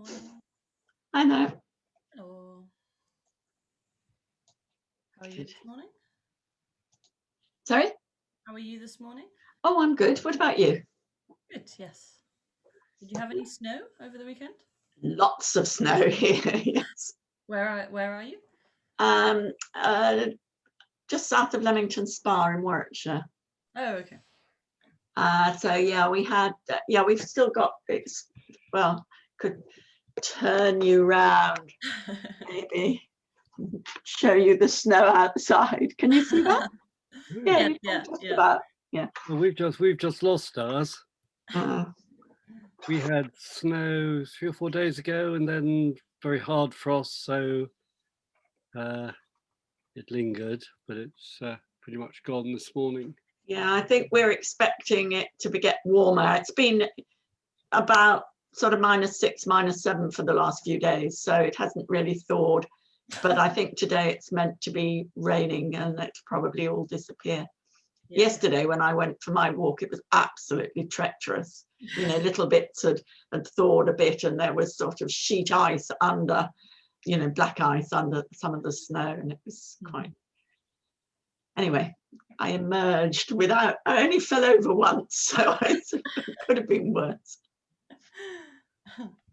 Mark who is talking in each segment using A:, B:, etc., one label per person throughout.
A: morning.
B: I know.
A: Hello. How are you
B: Good.
A: this morning?
B: Sorry?
A: How are you this morning?
B: Oh, I'm good. What about you?
A: Good, yes. Did you have any snow over the weekend?
B: Lots of snow here, yes.
A: Where are you?
B: Um, uh, just south of Leamington Spa in Warwickshire.
A: Oh, okay.
B: So yeah, we've still got it's well, could turn you round, maybe show you the snow outside. Can you see that? Yeah, you can just about. Yeah.
C: Well, we've just lost ours.
B: Uh,
C: We had snow 3 or 4 days ago, and then very hard frost. So it lingered, but it's pretty much gone this morning.
B: yeah, I think we're expecting it to get warmer. It's been about sort of -6, -7 for the last few days, so it hasn't really thawed. But I think today it's meant to be raining and it's probably all disappear.
A: Yeah.
B: Yesterday, when I went for my walk, it was absolutely treacherous. You know, little bits had thawed a bit, and there was sort of sheet ice under, you know, black ice under some of the snow, and it was quite. Anyway, I emerged without. I only fell over once, so it could have been worse.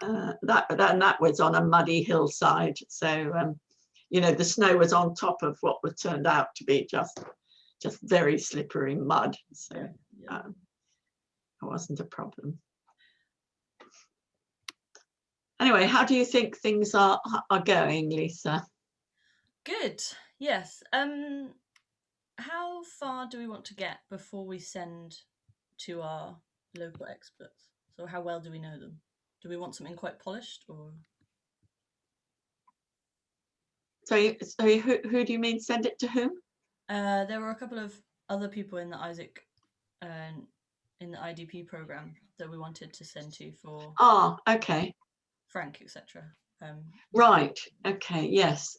B: That was on a muddy hillside, so you know, the snow was on top of what was turned out to be just very slippery mud, so it wasn't a problem. Anyway, how do you think things are going, Lisa?
A: Good, yes. How far do we want to get before we send to our local experts? So how well do we know them? Do we want something quite polished, or?
B: So who do you mean send it to whom?
A: There were a couple of other people in the Isaac, in the IDP program that we wanted to send to for.
B: Ah, okay.
A: Frank, etc.
B: Right. Okay. Yes.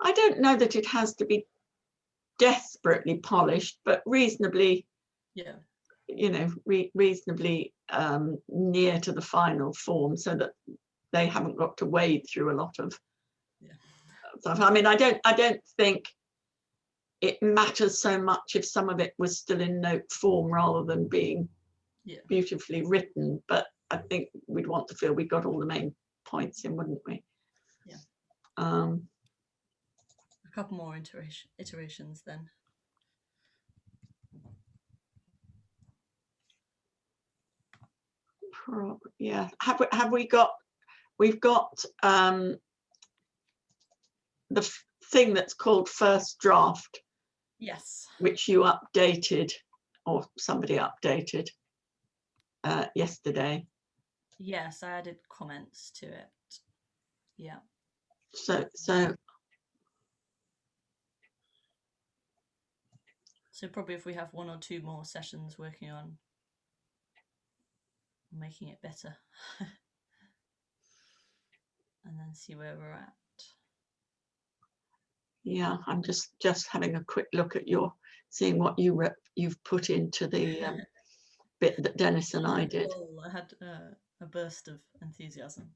B: I don't know that it has to be desperately polished, but reasonably.
A: Yeah.
B: You know, reasonably near to the final form, so that they haven't got to wade through a lot of stuff. I mean, I don't think it matters so much if some of it was still in note form rather than being beautifully written, but I think we'd want to feel we got all the main points in, wouldn't we?
A: Yeah.
B: A
A: couple more iterations then.
B: Yeah. Have we got? We've got the thing that's called first draft.
A: Yes.
B: Which you updated, or somebody updated yesterday.
A: Yes, I added comments to it. Yeah.
B: So
A: probably if we have 1 or 2 more sessions working on making it better, and then see where we're at.
B: Yeah, I'm just having a quick look at seeing what you've put into the bit that Dennis and I did.
A: I had a burst of enthusiasm.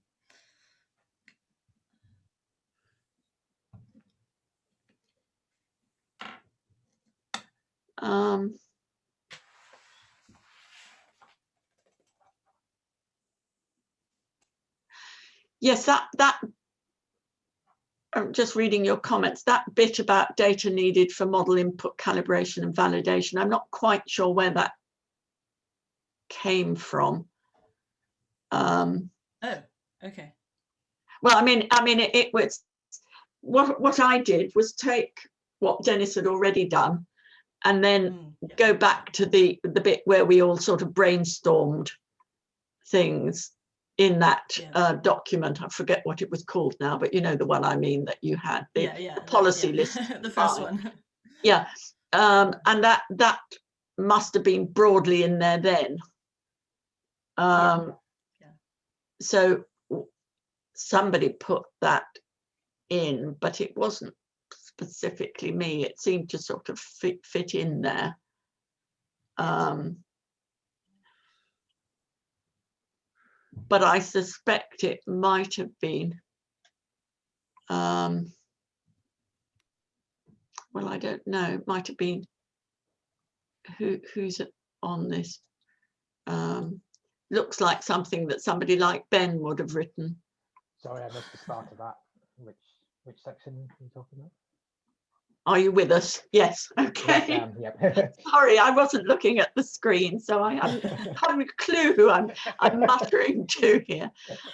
B: Yes, that I'm just reading your comments, that bit about data needed for model input calibration and validation, I'm not quite sure where that came from.
A: Oh, okay.
B: Well, I mean, it was what I did was take what Dennis had already done and then go back to the bit where we all sort of brainstormed things in that document. I forget what it was called now, but you know the one I mean, that you had, the policy list.
A: The first one.
B: Yeah. And that must have been broadly in there then. So somebody put that in, but it wasn't specifically me. It seemed to sort of fit in there. but I suspect it might have been, well, I don't know, it might have been, who's on this? Looks like something that somebody like Ben would have written.
D: Sorry, I missed the start of that. Which section are you talking about?
B: Are you with us? Yes, okay.
D: Yes, yep.
B: Sorry, I wasn't looking at the screen, so I haven't a clue who I'm muttering to here.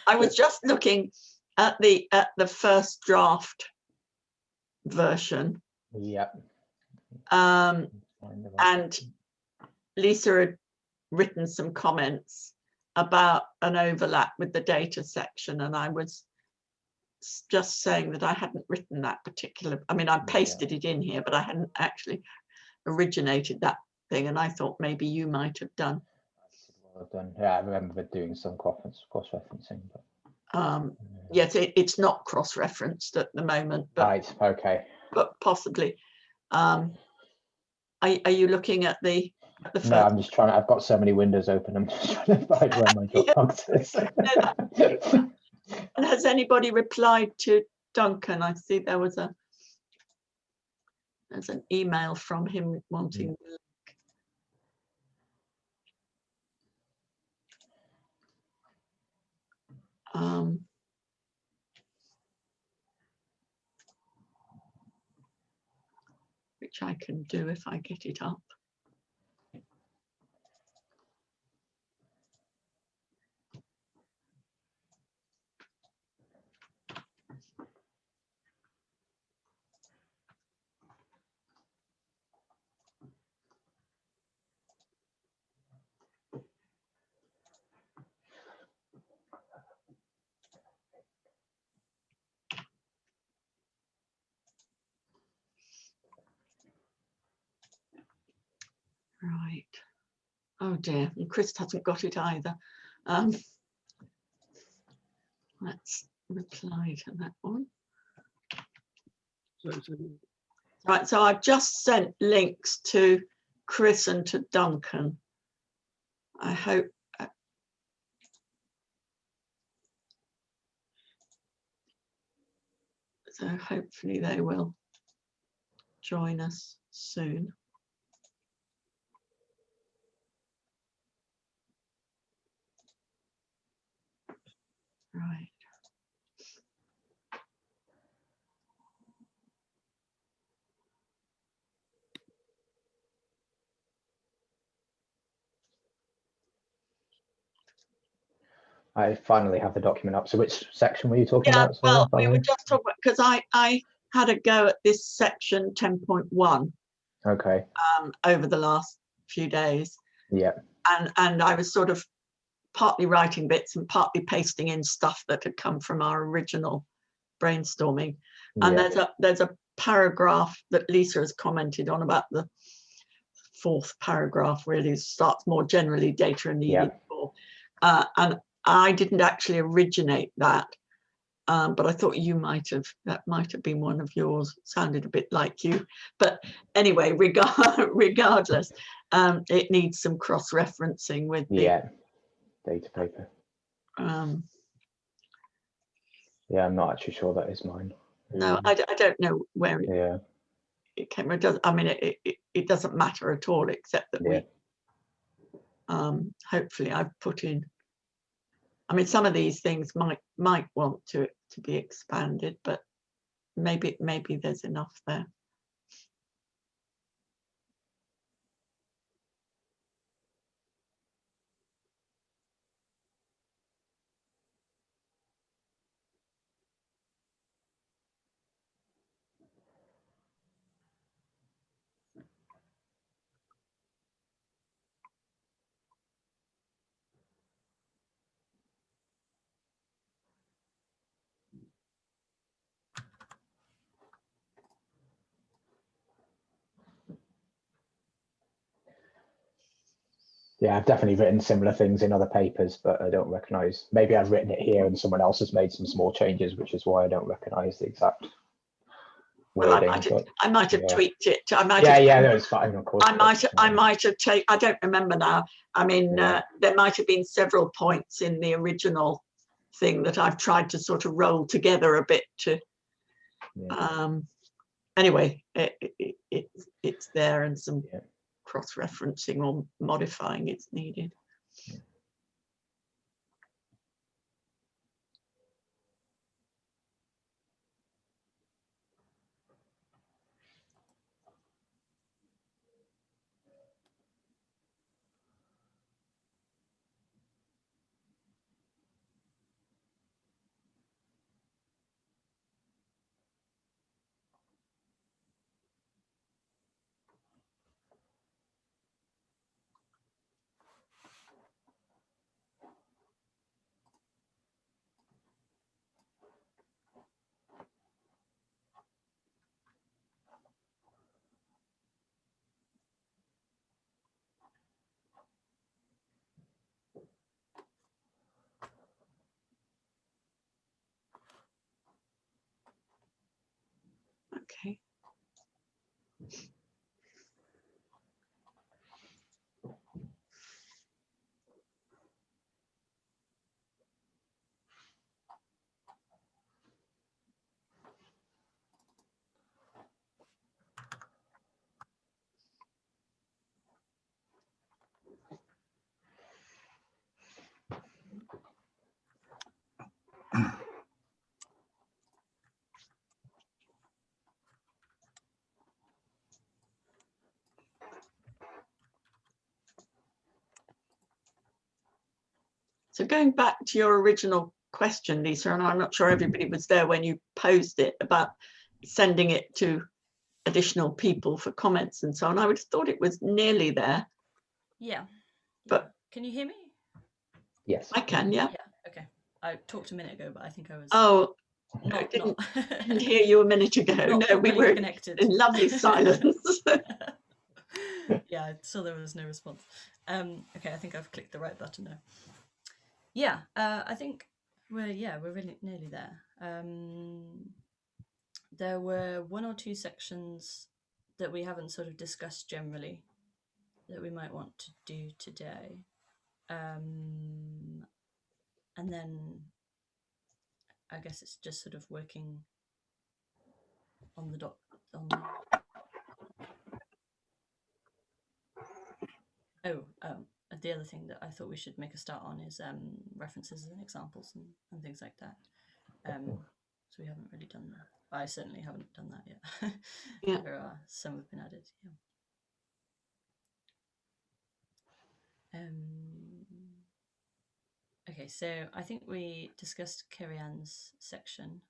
B: I was just looking at the first draft version.
D: Yep.
B: And Lisa had written some comments about an overlap with the data section, and I was just saying that I hadn't written that particular, I mean, I pasted it in here, but I hadn't actually originated that thing, and I thought maybe you might have done.
D: Well done. Yeah, I remember doing some cross-referencing. But
B: yes, it's not cross-referenced at the moment, but
D: right, okay.
B: But possibly. Are you looking at the first?
D: No, I'm just trying. I've got so many windows open. I'm just trying to find where my Dropbox is.
B: Has anybody replied to Duncan? I see there's an email from him wanting the link. Which I can do if I get it up. Right. Oh dear, and Chris hasn't got it either. Let's reply to that one. Right, so I've just sent links to Chris and to Duncan. I hope. So hopefully they will join us soon. Right.
D: I finally have the document up. So which section were you talking about? Sorry,
B: well, we were just talking about, because I had a go at this section 10.1.
D: Okay.
B: Over the last few days.
D: Yeah.
B: And I was sort of partly writing bits and partly pasting in stuff that had come from our original brainstorming. And there's a paragraph that Lisa has commented on about the fourth paragraph, really starts more generally data are needed for. And I didn't actually originate that, but I thought that might have been one of yours. Sounded a bit like you, but anyway, regardless, it needs some cross-referencing with the
D: data paper. Yeah, I'm not actually sure that is mine.
B: No, I don't know where it came. It does. I mean, it doesn't matter at all, except that we hopefully I've put in. I mean, some of these things might want to be expanded, but maybe there's enough there.
D: Yeah, I've definitely written similar things in other papers, but I don't recognize. Maybe I've written it here and someone else has made some small changes, which is why I don't recognize the exact
B: Well, I
D: wording,
B: might have,
D: but
B: I might have
D: yeah.
B: tweaked it. I might
D: Yeah,
B: have,
D: yeah, no, it's fine, of course.
B: I might have taken, I don't remember now. I mean,
D: Yeah.
B: there might have been several points in the original thing that I've tried to sort of roll together a bit to,
D: Yeah.
B: Anyway, it's there, and some
D: Yeah.
B: cross-referencing or modifying it's needed.
D: Yeah.
B: Okay. So going back to your original question, Lisa, and I'm not sure everybody was there when you posed it about sending it to additional people for comments and so on. I would have thought it was nearly there.
A: Yeah.
B: But
A: can you hear me?
B: Yes, I can. Yeah.
A: Yeah. Okay. I talked a minute ago, but I think I was.
B: Oh,
A: not,
B: I didn't hear you a minute ago. No, we were
A: connected.
B: in lovely silence.
A: Yeah, I saw there was no response. Okay, I think I've clicked the right button now. Yeah, I think we're really nearly there. There were one or two sections that we haven't sort of discussed generally that we might want to do today. And then I guess it's just sort of working on the the other thing that I thought we should make a start on is references and examples and things like that. So we haven't really done that. I certainly haven't done that yet.
B: Yeah.
A: There are some have been added. Yeah. Okay, so I think we discussed Kerry Ann's section.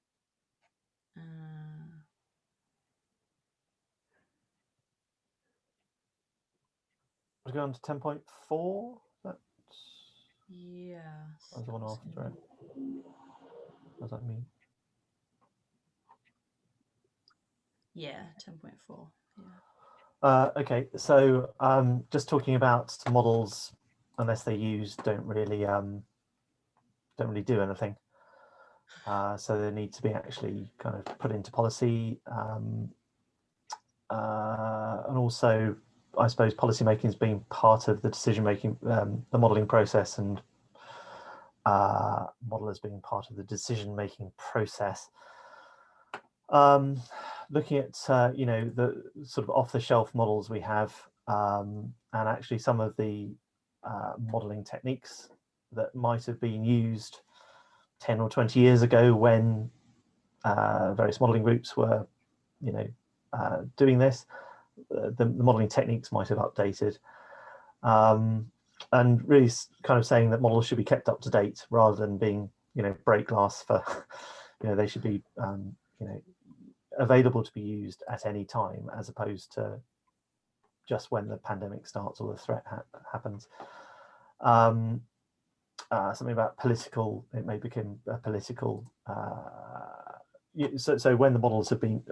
E: We're going to 10.4. That's
A: yeah.
E: That's the one after it. What does that mean?
A: Yeah, 10.4. Yeah.
E: Okay, so just talking about models, unless they're used, don't really do anything. So they need to be actually kind of put into policy, and also, I suppose, policy making is being part of the decision making, the modelling process, and modelers being part of the decision making process. Looking at the sort of off-the-shelf models we have, and actually some of the modeling techniques that might have been used 10 or 20 years ago when various modeling groups were doing this. The modeling techniques might have updated, and really kind of saying that models should be kept up to date rather than being break glass for they should be available to be used at any time, as opposed to just when the pandemic starts or the threat happens. Something about political, it may become a political, so when the models have been,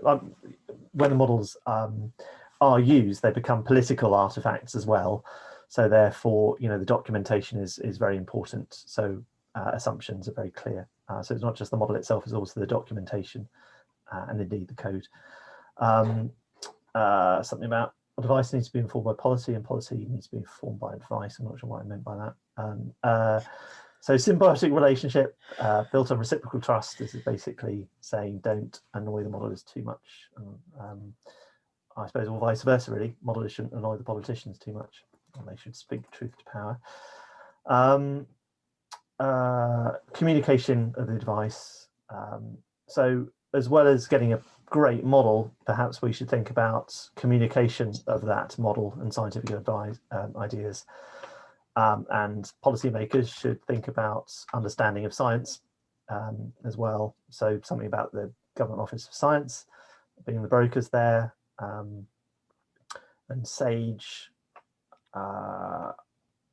E: when the models are used, they become political artifacts as well. So therefore, the documentation is very important. So assumptions are very clear. So it's not just the model itself, it's also the documentation and indeed the code. Something about advice needs to be informed by policy, and policy needs to be informed by advice. I'm not sure what I meant by that. So symbiotic relationship built on reciprocal trust. This is basically saying don't annoy the modellers too much. I suppose, or vice versa, really. Modellers shouldn't annoy the politicians too much, and they should speak truth to power. Communication of the advice. So as well as getting a great model, perhaps we should think about communication of that model and scientific advice, ideas. And policymakers should think about understanding of science as well. So something about the Government Office of Science being the brokers there, and SAGE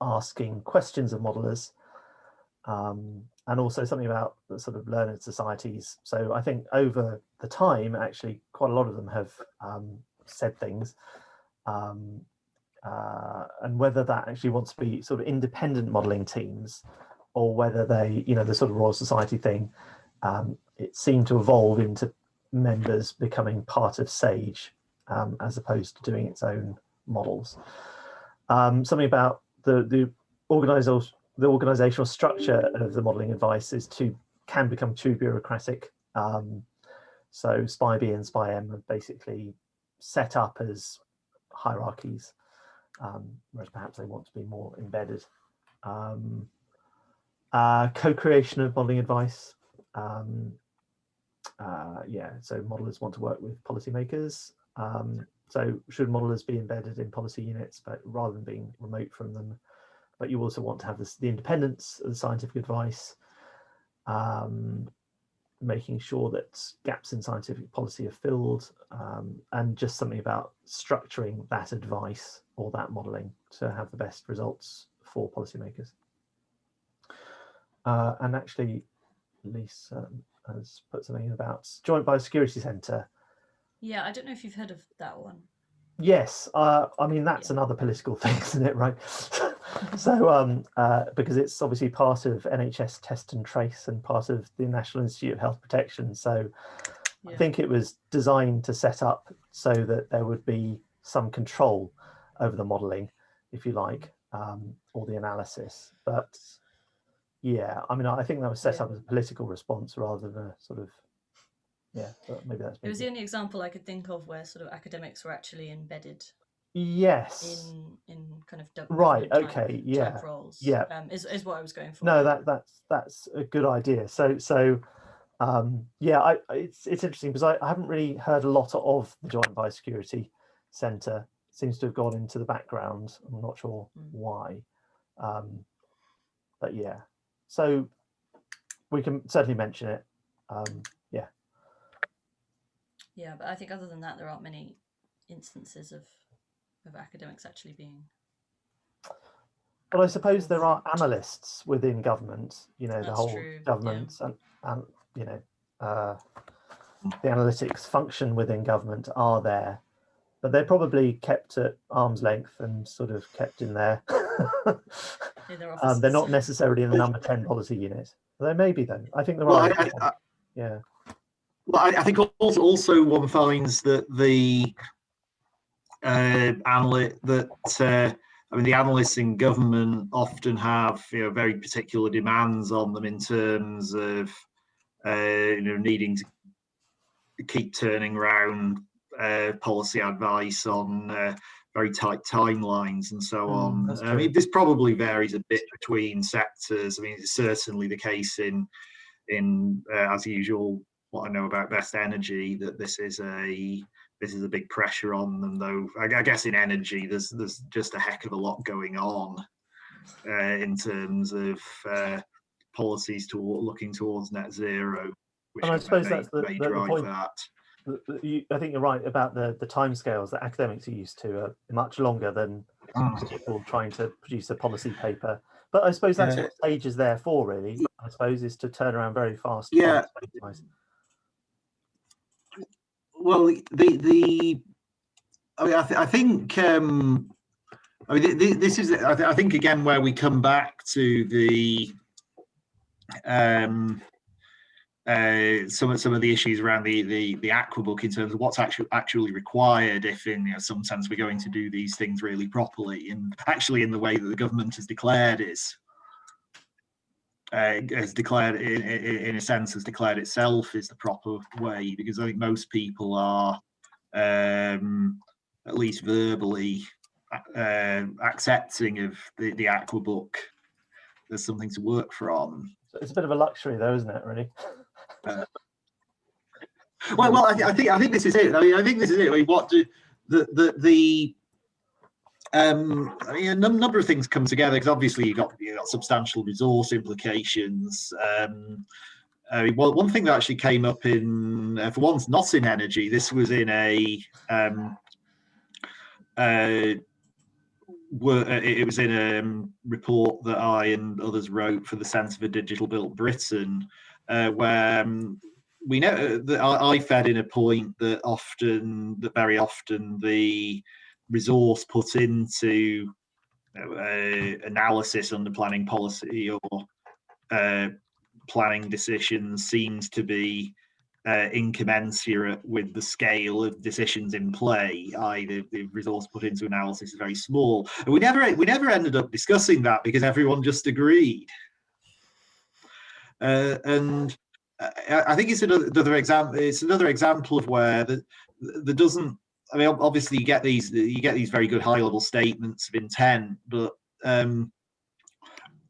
E: asking questions of modelers, and also something about the sort of learned societies. So I think over the time, actually, quite a lot of them have said things. And whether that actually wants to be sort of independent modelling teams, or whether they, the sort of Royal Society thing, it seemed to evolve into members becoming part of SAGE, as opposed to doing its own models. Something about the organisational structure of the modelling advice can become too bureaucratic. So SPI-B and SPI-M are basically set up as hierarchies. Whereas perhaps they want to be more embedded. Co-creation of modelling advice. So modelers want to work with policymakers. So should modelers be embedded in policy units, but rather than being remote from them? But you also want to have the independence of the scientific advice, making sure that gaps in scientific policy are filled, and just something about structuring that advice or that modelling to have the best results for policymakers. And actually, Lisa has put something about Joint Biosecurity Centre.
A: Yeah, I don't know if you've heard of that one.
E: Yes, I mean, that's another political thing, isn't it, right? So, because it's obviously part of NHS Test and Trace and part of the National Institute of Health Protection. So I think it was designed to set up so that there would be some control over the modelling, if you like, or the analysis. But yeah, I mean, I think that was set up as a political response rather than a sort of, but maybe that's...
A: It was the only example I could think of where sort of academics were actually embedded.
E: Yes.
A: In kind of
E: right.
A: Type,
E: okay.
A: Type roles.
E: Yeah.
A: Is what I was going for.
E: No, that's a good idea. So it's interesting because I haven't really heard a lot of the Joint Biosecurity Centre. Seems to have gone into the background. I'm not sure why, but yeah. So we can certainly mention it.
A: Yeah, but I think other than that, there aren't many instances of academics actually being...
E: But I suppose there are analysts within government, the whole
A: true,
E: government and the analytics function within government are there, but they're probably kept at arm's length and sort of kept in there. They're not necessarily in the number 10 policy unit. They may be though. I think there are. Yeah.
F: Well, I think also one finds that the the analysts in government often have very particular demands on them in terms of needing to keep turning around policy advice on very tight timelines and so on. I mean, this probably varies a bit between sectors. I mean, it's certainly the case in as usual, what I know about Best Energy, that this is a big pressure on them, though. I guess in energy, there's just a heck of a lot going on in terms of policies looking towards net zero, which
E: and I suppose that's the point.
F: That.
E: I think you're right about the timescales that academics are used to are much longer than people trying to produce a policy paper. But I suppose that's what SAGE is there for, really. I suppose is to turn around very fast.
F: Yeah. Well, I think this is I think again where we come back to the some of the issues around the Aqua Book in terms of what's actually required if in some sense we're going to do these things really properly, and actually in the way that the government has declared has declared in a sense has declared itself is the proper way, because I think most people are at least verbally accepting of the Aqua Book as something to work from.
E: It's a bit of a luxury though, isn't it, really?
F: Well, I think this is it. I think this is it. I mean, what do I mean, a number of things come together, because obviously you've got substantial resource implications. I mean, well, one thing that actually came up in, for once, not in energy. This was in it was in a report that I and others wrote for the Centre for Digital Built Britain, where we know that I fed in a point that very often the resource put into analysis under planning policy or planning decisions seems to be incommensurate with the scale of decisions in play. The resource put into analysis is very small, and we never ended up discussing that because everyone just agreed. And I think it's another example. It's another example of where there doesn't. I mean, obviously you get these very good high-level statements of intent, but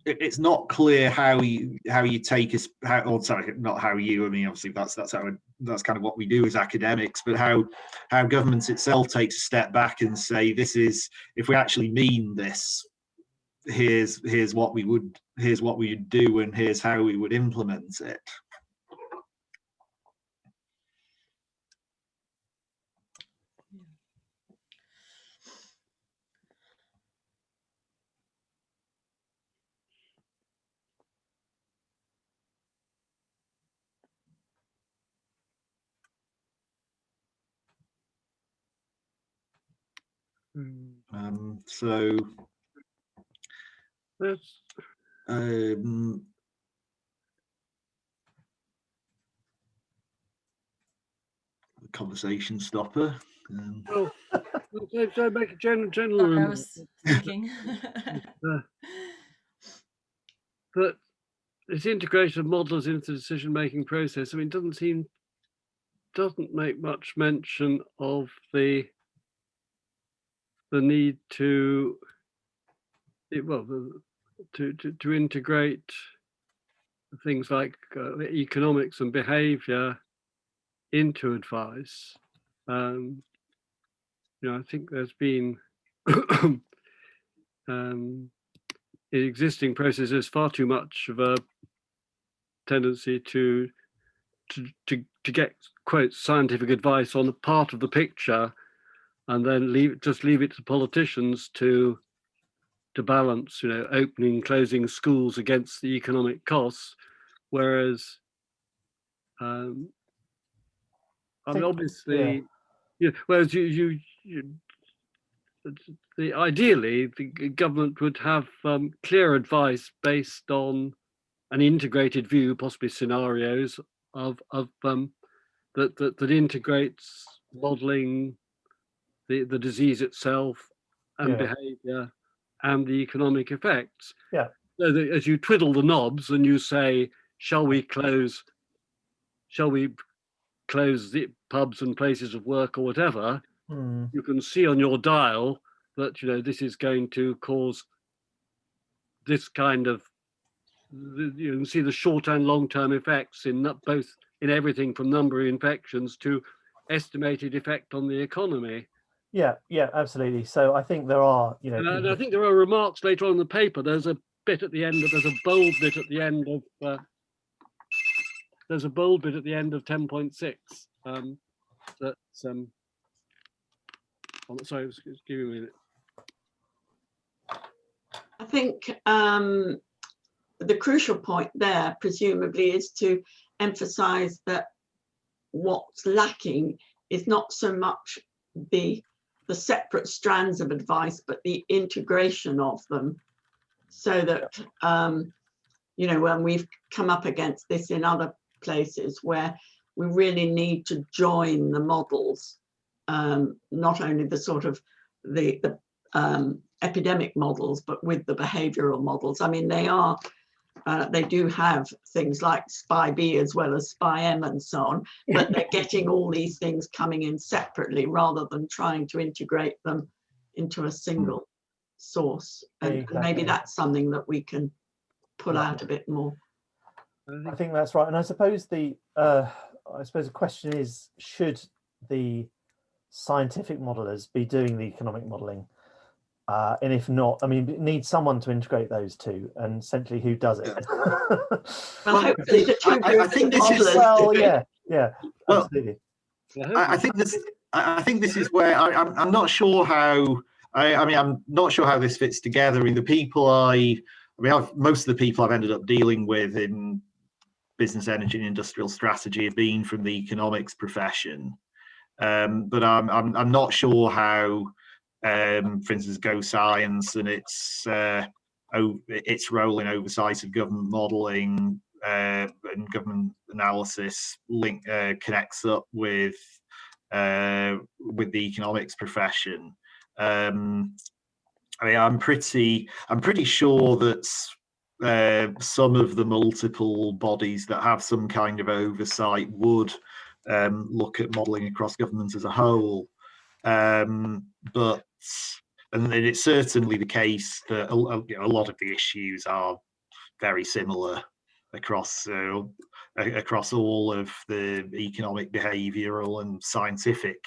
F: it's not clear how you take us. Not how you. I mean, obviously that's kind of what we do as academics, but how government itself takes a step back and say, this is, if we actually mean this, here's what we would do, and here's how we would implement it. So conversation stopper.
C: Well, so make a general.
A: Sorry, I was thinking.
C: But this integration of modelers into the decision-making process, I mean, doesn't make much mention of the need to integrate things like economics and behavior into advice. I think there's been in existing processes far too much of a tendency to get, quote, scientific advice on a part of the picture, and then leave it to politicians to balance, opening, closing schools against the economic costs, whereas I mean, obviously, whereas ideally the government would have clear advice based on an integrated view, possibly scenarios of that integrates modelling the disease itself and behaviour and the economic effects.
E: Yeah.
C: So that as you twiddle the knobs and you say, shall we close the pubs and places of work or whatever, you can see on your dial that this is going to cause this kind of, you can see the short and long-term effects in both, in everything from number of infections to estimated effect on the economy.
E: Yeah, absolutely. So I think there are,
C: and I think there are remarks later on in the paper. There's a bold bit at the end of 10.6. Sorry, excuse me a minute.
B: I think the crucial point there, presumably, is to emphasize that what's lacking is not so much the separate strands of advice, but the integration of them, so that when we've come up against this in other places where we really need to join the models, not only the sort of the epidemic models, but with the behavioral models. I mean, they do have things like SPI-B as well as SPI-M and so on, but they're getting all these things coming in separately rather than trying to integrate them into a single source. And maybe that's something that we can pull out a bit more.
E: I think that's right. And I suppose the question is, should the scientific modelers be doing the economic modeling? And if not, I mean, it needs someone to integrate those two, and essentially who does it?
B: Well, hopefully the two
F: I think this is,
E: well, yeah,
F: well,
E: absolutely.
F: I think this is where I'm not sure how. I mean, I'm not sure how this fits together. I mean, most of the people I've ended up dealing with in business, energy, and industrial strategy have been from the economics profession, but I'm not sure how. For instance, GoScience and its role in oversight of government modelling and government analysis connects up with the economics profession. I mean, I'm pretty sure that some of the multiple bodies that have some kind of oversight would look at modelling across government as a whole. But it's certainly the case that a lot of the issues are very similar across all of the economic, behavioural, and scientific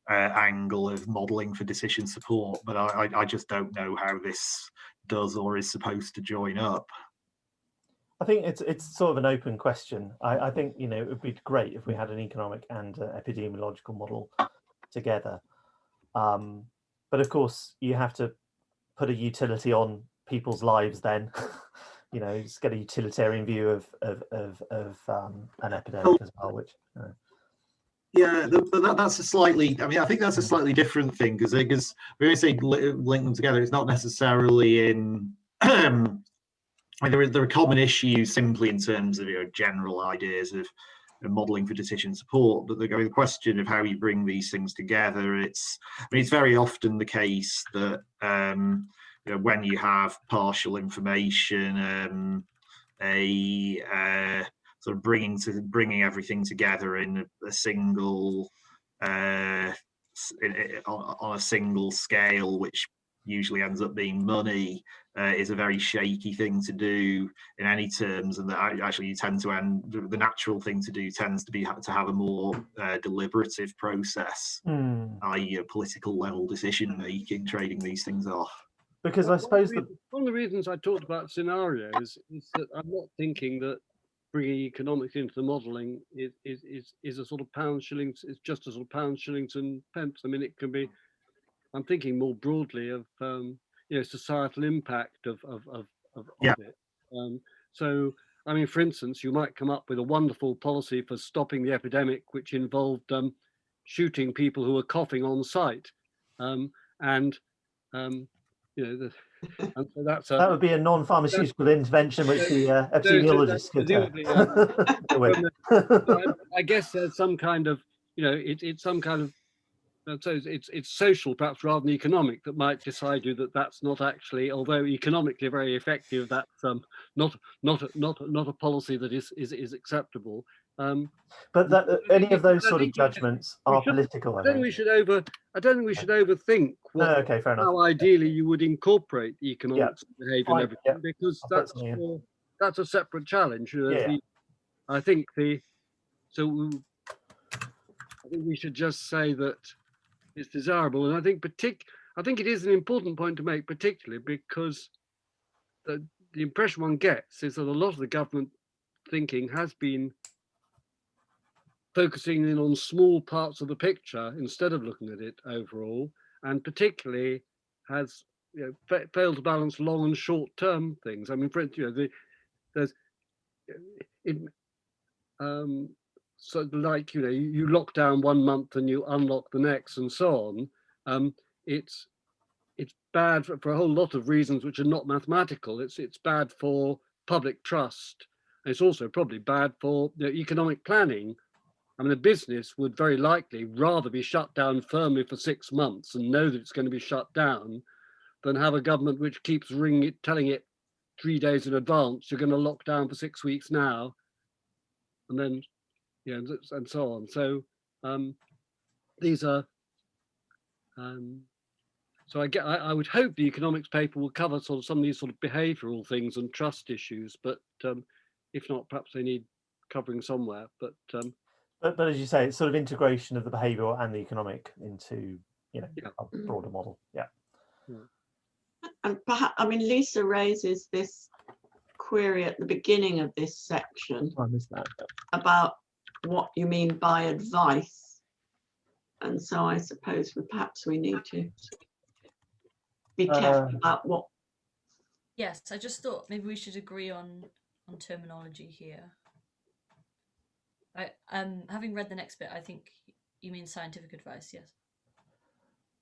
F: angle of modelling for decision support. But I just don't know how this does or is supposed to join up.
E: I think it's sort of an open question. I think, you know, it would be great if we had an economic and epidemiological model together. But of course, you have to put a utility on people's lives then. You know, just get a utilitarian view of an epidemic as well, which
F: yeah, that's a slightly. I mean, I think that's a slightly different thing because when we say link them together, it's not necessarily in. There are common issues simply in terms of general ideas of modelling for decision support, but the question of how you bring these things together, it's very often the case that when you have partial information, sort of bringing everything together in a single on a single scale, which usually ends up being money, is a very shaky thing to do in any terms, and that actually you tend to the natural thing to do tends to be to have a more deliberative process, i.e. a political level decision making, trading these things off.
E: Because I suppose
C: one of the reasons I talked about scenarios is that I'm not thinking that bringing economics into the modelling is a sort of pounds, shillings. It's just a sort of pounds, shillings, and pence. I mean, it can be. I'm thinking more broadly of societal impact of it. So, I mean, for instance, you might come up with a wonderful policy for stopping the epidemic, which involved shooting people who were coughing on site, and so that
E: would be a non-pharmaceutical intervention, which the epidemiologist could.
C: I guess there's some kind of, it's some kind of. So it's social, perhaps rather than economic, that might decide you that that's not actually, although economically very effective, that's not a policy that is acceptable.
E: But that any of those sort of judgments are political.
C: I don't think we should overthink
E: fair enough.
C: How ideally you would incorporate economics behaviour and everything, because that's a separate challenge. I think we should just say that it's desirable, and I think it is an important point to make, particularly because the impression one gets is that a lot of the government thinking has been focusing in on small parts of the picture instead of looking at it overall, and particularly has failed to balance long and short term things. I mean, for instance, so like, you lock down 1 month and you unlock the next and so on. It's bad for a whole lot of reasons which are not mathematical. It's bad for public trust, It's also probably bad for economic planning. I mean, the business would very likely rather be shut down firmly for 6 months and know that it's going to be shut down than have a government which keeps telling it 3 days in advance, you're going to lock down for 6 weeks now, and then, and so on. So these are, so I would hope the economics paper will cover sort of some of these sort of behavioural things and trust issues, but if not, perhaps they need covering somewhere. But
E: as you say, it's sort of integration of the behavioural and the economic into a broader model. Yeah.
B: And perhaps, I mean, Lisa raises this query at the beginning of this section
E: I missed that.
B: about what you mean by advice. And so I suppose perhaps we need to be careful about what.
A: Yes, I just thought maybe we should agree on terminology here. Having read the next bit, I think you mean scientific advice, yes?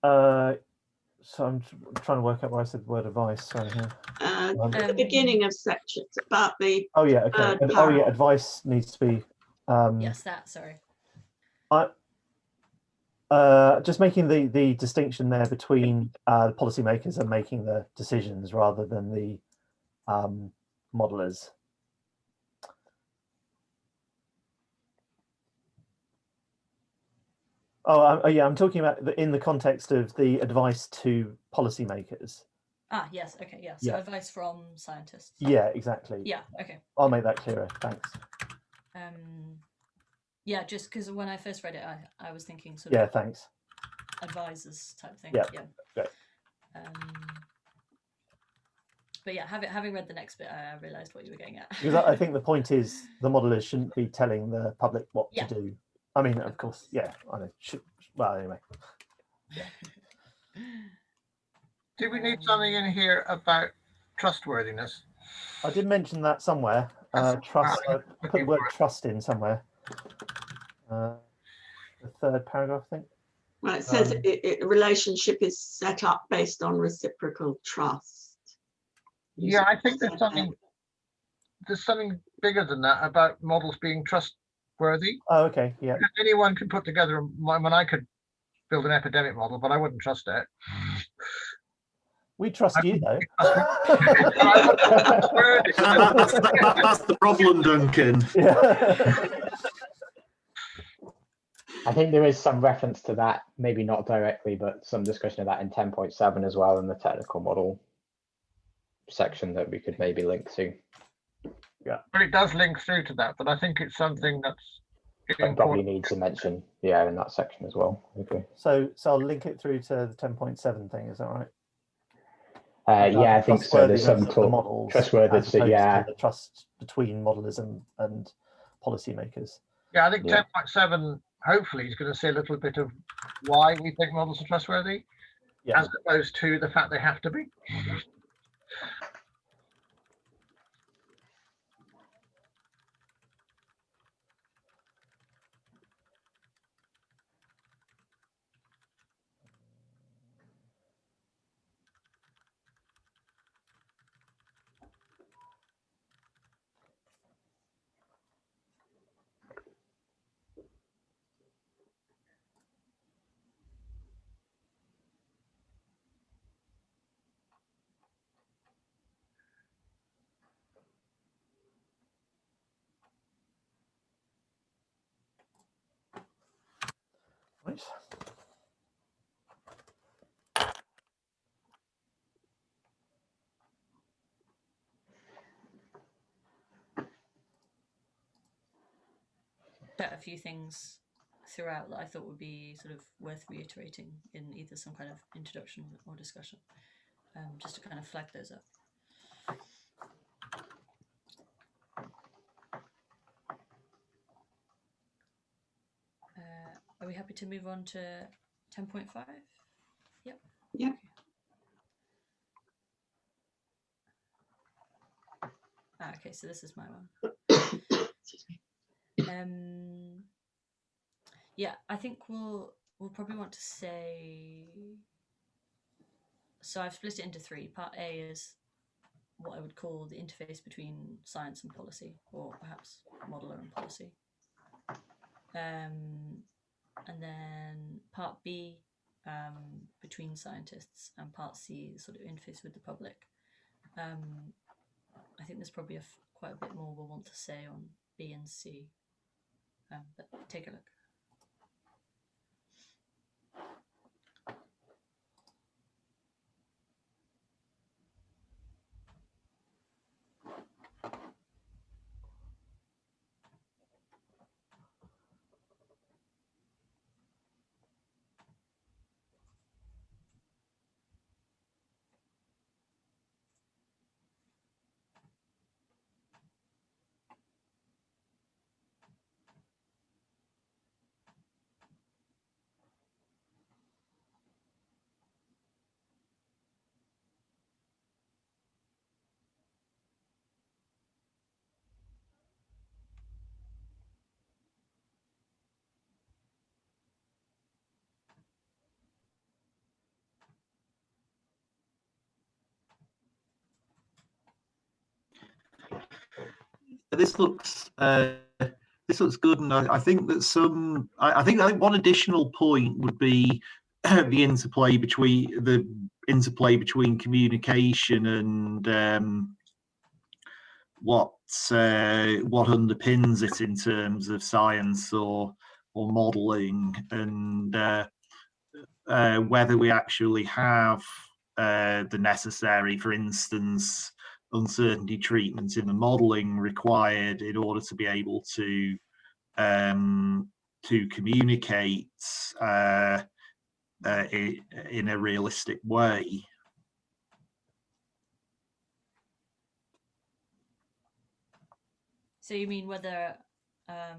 E: So I'm trying to work out where I said the word advice. Sorry, here.
B: At the beginning of sections about the.
E: Oh yeah, okay. Oh yeah, advice needs to be.
A: Yes, sorry.
E: Just making the distinction there between the policymakers and making the decisions rather than the modelers. Oh yeah, I'm talking about in the context of the advice to policymakers.
A: Ah, yes, okay, yeah. So advice from scientists.
E: Yeah, exactly.
A: Yeah, okay.
E: I'll make that clearer. Thanks.
A: Yeah, just because when I first read it, I was thinking sort
E: of
A: thanks. Advisors type thing.
E: Yeah.
A: Great. But yeah, having read the next bit, I realised what you were getting at.
E: Because I think the point is the modelers shouldn't be telling the public what to do. I mean, of course, yeah, I know. Well, anyway.
G: Yeah. Do we need something in here about trustworthiness?
E: I did mention that somewhere. Trust. I put the word trust in somewhere. The third paragraph, I think.
B: Well, it says a relationship is set up based on reciprocal trust.
G: Yeah, I think there's something bigger than that about models being trustworthy.
E: Oh, okay, yeah.
G: Because anyone can put together. I could build an epidemic model, but I wouldn't trust it.
E: We trust you, though.
F: That's the problem, Duncan.
E: Yeah.
D: I think there is some reference to that, maybe not directly, but some discussion of that in 10.7 as well in the technical model section that we could maybe link to.
E: Yeah.
G: But it does link through to that, but I think it's something that's
D: probably needs to mention, in that section as well. Okay.
E: So I'll link it through to the 10.7 thing, is that right?
D: Yeah, I think so. There's some
E: models
D: trustworthy,
E: the trust between modelers and policymakers.
G: Yeah, I think 10.7 hopefully is going to say a little bit of why we think models are trustworthy, as opposed to the fact they have to be.
E: Right.
A: A few things throughout that I thought would be sort of worth reiterating in either some kind of introduction or discussion, just to kind of flag those up. Are we happy to move on to 10.5? Yep.
B: Yeah.
A: Okay, so this is my one. Yeah, I think we'll probably want to say. So I've split it into three. Part A is what I would call the interface between science and policy, or perhaps modeler and policy. And then part B, between scientists, and part C, the sort of interface with the public. I think there's probably quite a bit more we'll want to say on B and C, but take a look.
F: This looks good, and I think that I think one additional point would be the interplay between communication and what underpins it in terms of science or modelling, and whether we actually have the necessary, for instance, uncertainty treatment in the modelling required in order to be able to communicate in a realistic way.
A: So you mean whether our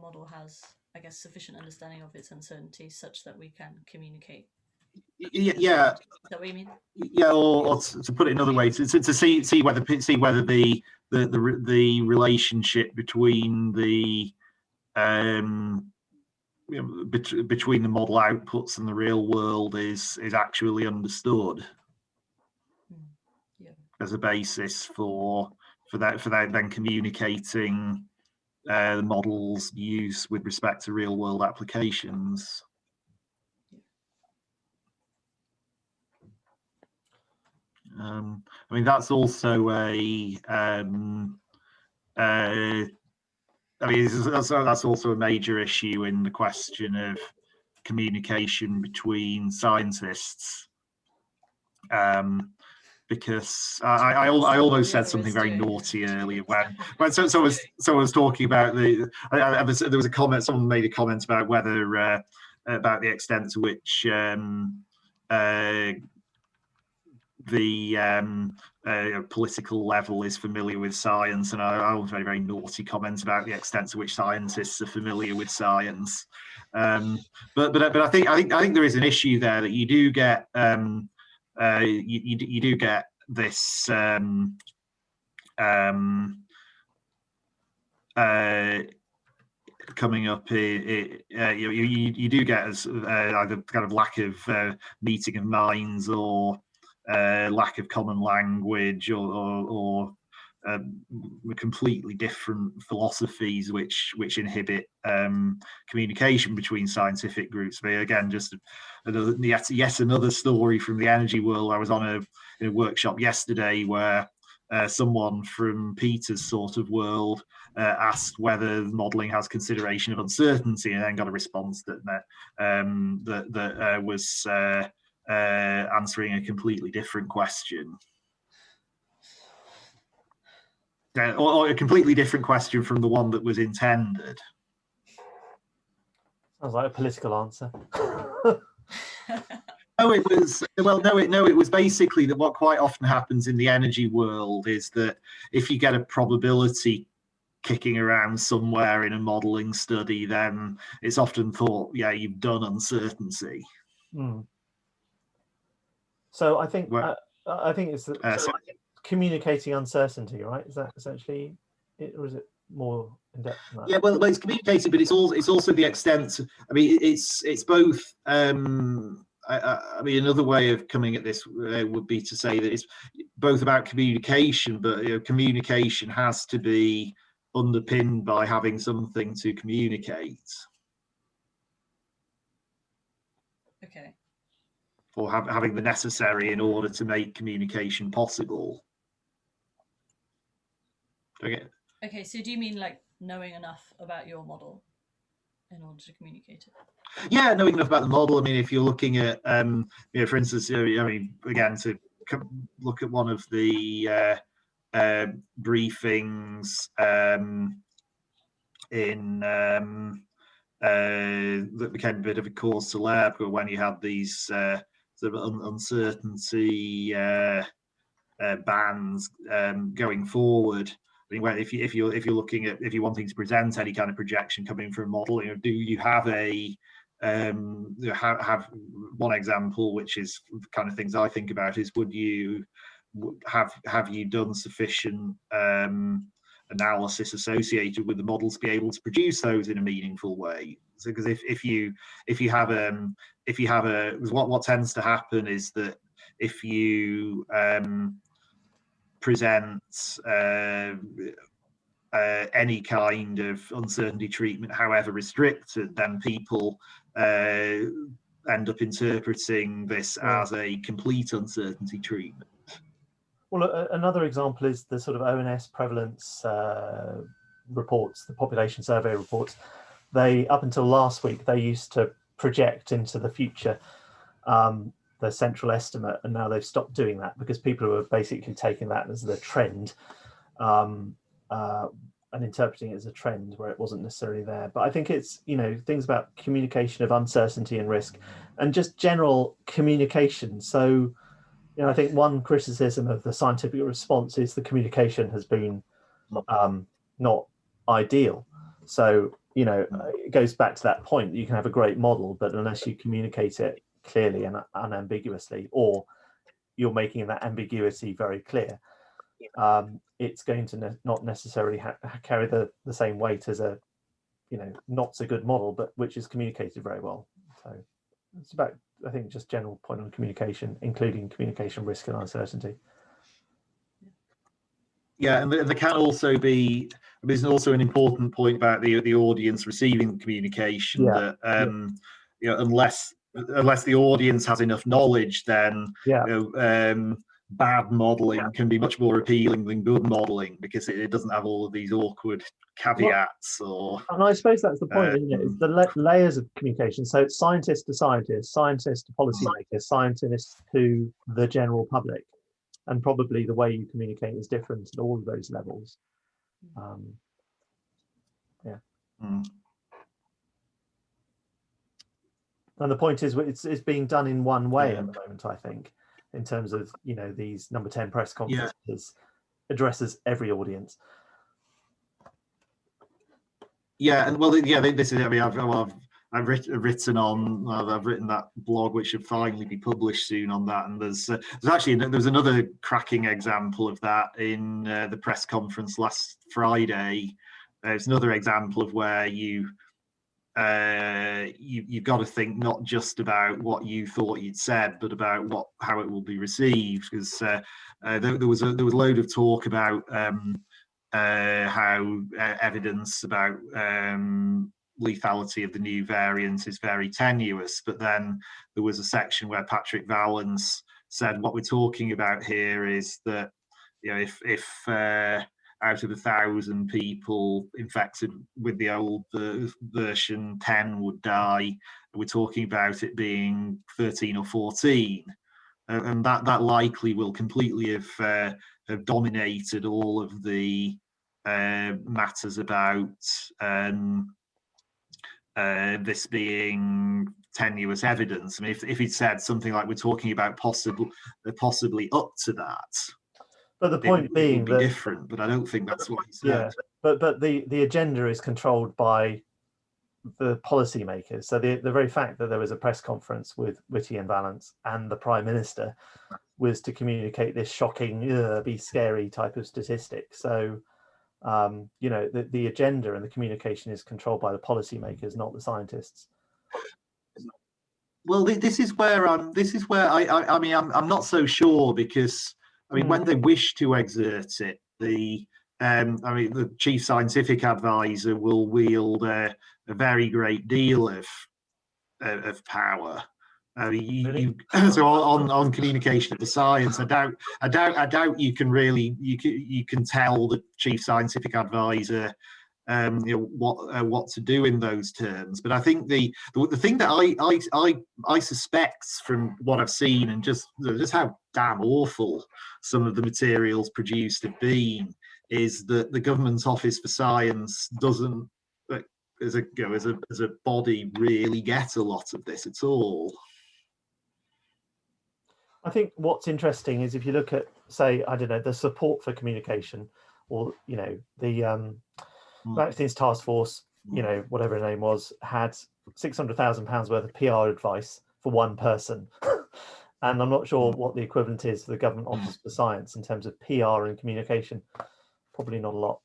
A: model has, I guess, sufficient understanding of its uncertainty such that we can communicate?
F: Yeah.
A: Is that what you mean?
F: Yeah, or to put it another way, to see whether the relationship between the between the model outputs and the real world is actually understood as a basis for that then communicating the model's use with respect to real world applications. I mean, that's also that's also a major issue in the question of communication between scientists, because I almost said something very naughty earlier when someone was talking about there was a comment, someone made a comment about whether about the extent to which the political level is familiar with science, and I was very, very naughty comments about the extent to which scientists are familiar with science. But I think there is an issue there that you do get you do get this coming up. You do get as either kind of lack of meeting of minds or lack of common language or completely different philosophies which inhibit communication between scientific groups. But again, just yet another story from the energy world. I was on a workshop yesterday where someone from Peter's sort of world asked whether modelling has consideration of uncertainty, and then got a response that was answering a completely different question. Or a completely different question from the one that was intended.
E: Sounds like a political answer.
F: No, it was basically that what quite often happens in the energy world is that if you get a probability kicking around somewhere in a modelling study, then it's often thought, yeah, you've done uncertainty.
E: So I think it's communicating uncertainty, right? Is that essentially it, or is it more in depth than that?
F: Yeah, well, it's communicating, but it's also the extent. I mean, it's both. I mean, another way of coming at this would be to say that it's both about communication, but communication has to be underpinned by having something to communicate.
A: Okay.
F: Or having the necessary in order to make communication possible. Okay.
A: Okay, so do you mean like knowing enough about your model in order to communicate it?
F: Yeah, knowing enough about the model. I mean, if you're looking at, for instance, I mean, again, to look at one of the briefings that became a bit of a cause célèbre when you had these sort of uncertainty bans going forward. I mean, if you're looking at, if you're wanting to present any kind of projection coming from a model, do you have a have one example, which is the kind of things I think about, is would you have you done sufficient analysis associated with the model to be able to produce those in a meaningful way? So, because if you have a what tends to happen is that if you present any kind of uncertainty treatment, however restricted, then people end up interpreting this as a complete uncertainty treatment.
E: Well, another example is the sort of ONS prevalence reports, the population survey reports. They, up until last week, they used to project into the future the central estimate, and now they've stopped doing that because people are basically taking that as the trend and interpreting it as a trend where it wasn't necessarily there. But I think it's, things about communication of uncertainty and risk and just general communication. So, I think one criticism of the scientific response is the communication has been not ideal. So, it goes back to that point that you can have a great model, but unless you communicate it clearly and unambiguously, or you're making that ambiguity very clear, it's going to not necessarily carry the same weight as a, not so good model, but which is communicated very well. So it's about, I think, just general point on communication, including communication risk and uncertainty.
F: Yeah, and there can also be, there's also an important point about the audience receiving communication, that unless the audience has enough knowledge, then bad modeling can be much more appealing than good modeling, because it doesn't have all of these awkward caveats.
E: And I suppose that's the point, isn't it? It's the layers of communication. So it's scientist to scientist, scientist to policymaker, scientist to the general public. And probably the way you communicate is different at all of those levels. And the point is, it's being done in one way at the moment, I think, in terms of, these number 10 press conferences addresses every audience.
F: Yeah, and well, this is, I mean, I've written that blog, which should finally be published soon on that. And there's another cracking example of that in the press conference last Friday. It's another example of where you've got to think not just about what you thought you'd said, but about how it will be received. Because there was a load of talk about how evidence about lethality of the new variant is very tenuous, but then there was a section where Patrick Vallance said what we're talking about here is that if out of 1,000 people infected with the old version, 10 would die, we're talking about it being 13 or 14, and that likely will completely have dominated all of the matters about this being tenuous evidence. I mean, if he'd said something like we're talking about possibly up to that,
E: but the point being
F: would be different. But I don't think that's what he said.
E: Yeah, but the agenda is controlled by the policymakers. So the very fact that there was a press conference with Whitty and Vallance and the Prime Minister was to communicate this shocking, be scary type of statistic. So the agenda and the communication is controlled by the policymakers, not the scientists.
F: Well, this is where I mean, I'm not so sure, because I mean, when they wish to exert it, I mean, the chief scientific advisor will wield a very great deal of power.
E: Really?
F: So on communication of the science, I doubt you can really you can tell the chief scientific advisor what to do in those terms. But I think the thing that I suspect from what I've seen, and just how damn awful some of the materials produced have been, is that the Government Office for Science doesn't, as a body, really get a lot of this at all.
E: I think what's interesting is if you look at, say, I don't know, the support for communication, or the Vaccines Task Force, whatever her name was, had £600,000 worth of PR advice for one person. And I'm not sure what the equivalent is for the Government Office for Science in terms of PR and communication. Probably not a lot.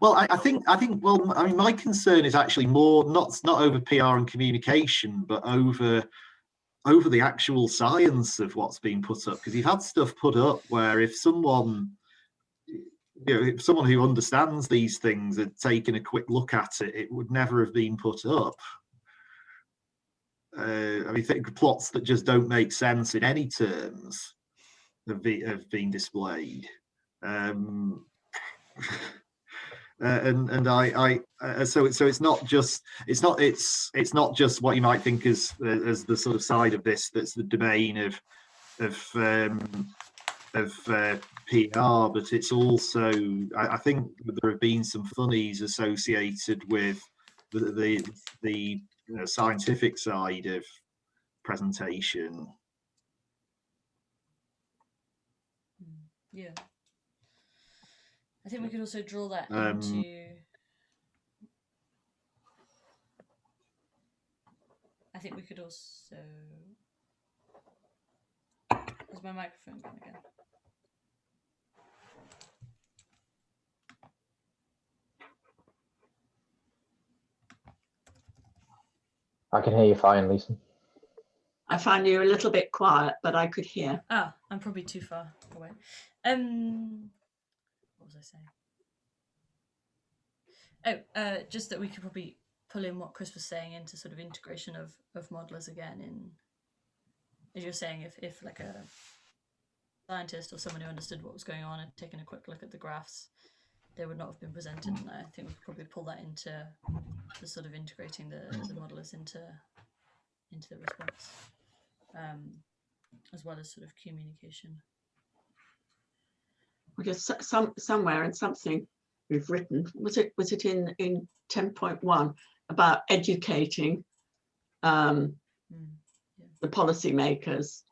F: Well, I think. Well, I mean, my concern is actually more not over PR and communication, but over the actual science of what's being put up. Because you've had stuff put up where if someone who understands these things had taken a quick look at it, it would never have been put up. I mean, plots that just don't make sense in any terms have been displayed. So it's not just what you might think as the sort of side of this that's the domain of PR, but it's also, I think there have been some funnies associated with the scientific side of presentation.
A: Yeah, I think we could also draw that into. I think we could also. Has my microphone gone again?
D: I can hear you fine, Lisa.
B: I found you a little bit quiet, but I could hear.
A: Ah, I'm probably too far away. What was I saying? Just that we could probably pull in what Chris was saying into sort of integration of modelers again. In, as you're saying, if like a scientist or someone who understood what was going on had taken a quick look at the graphs, they would not have been presented. And I think we could probably pull that into the sort of integrating the modelers into the response, as well as sort of communication.
B: Because somewhere in something we've written, was it in 10.1 about educating the policymakers?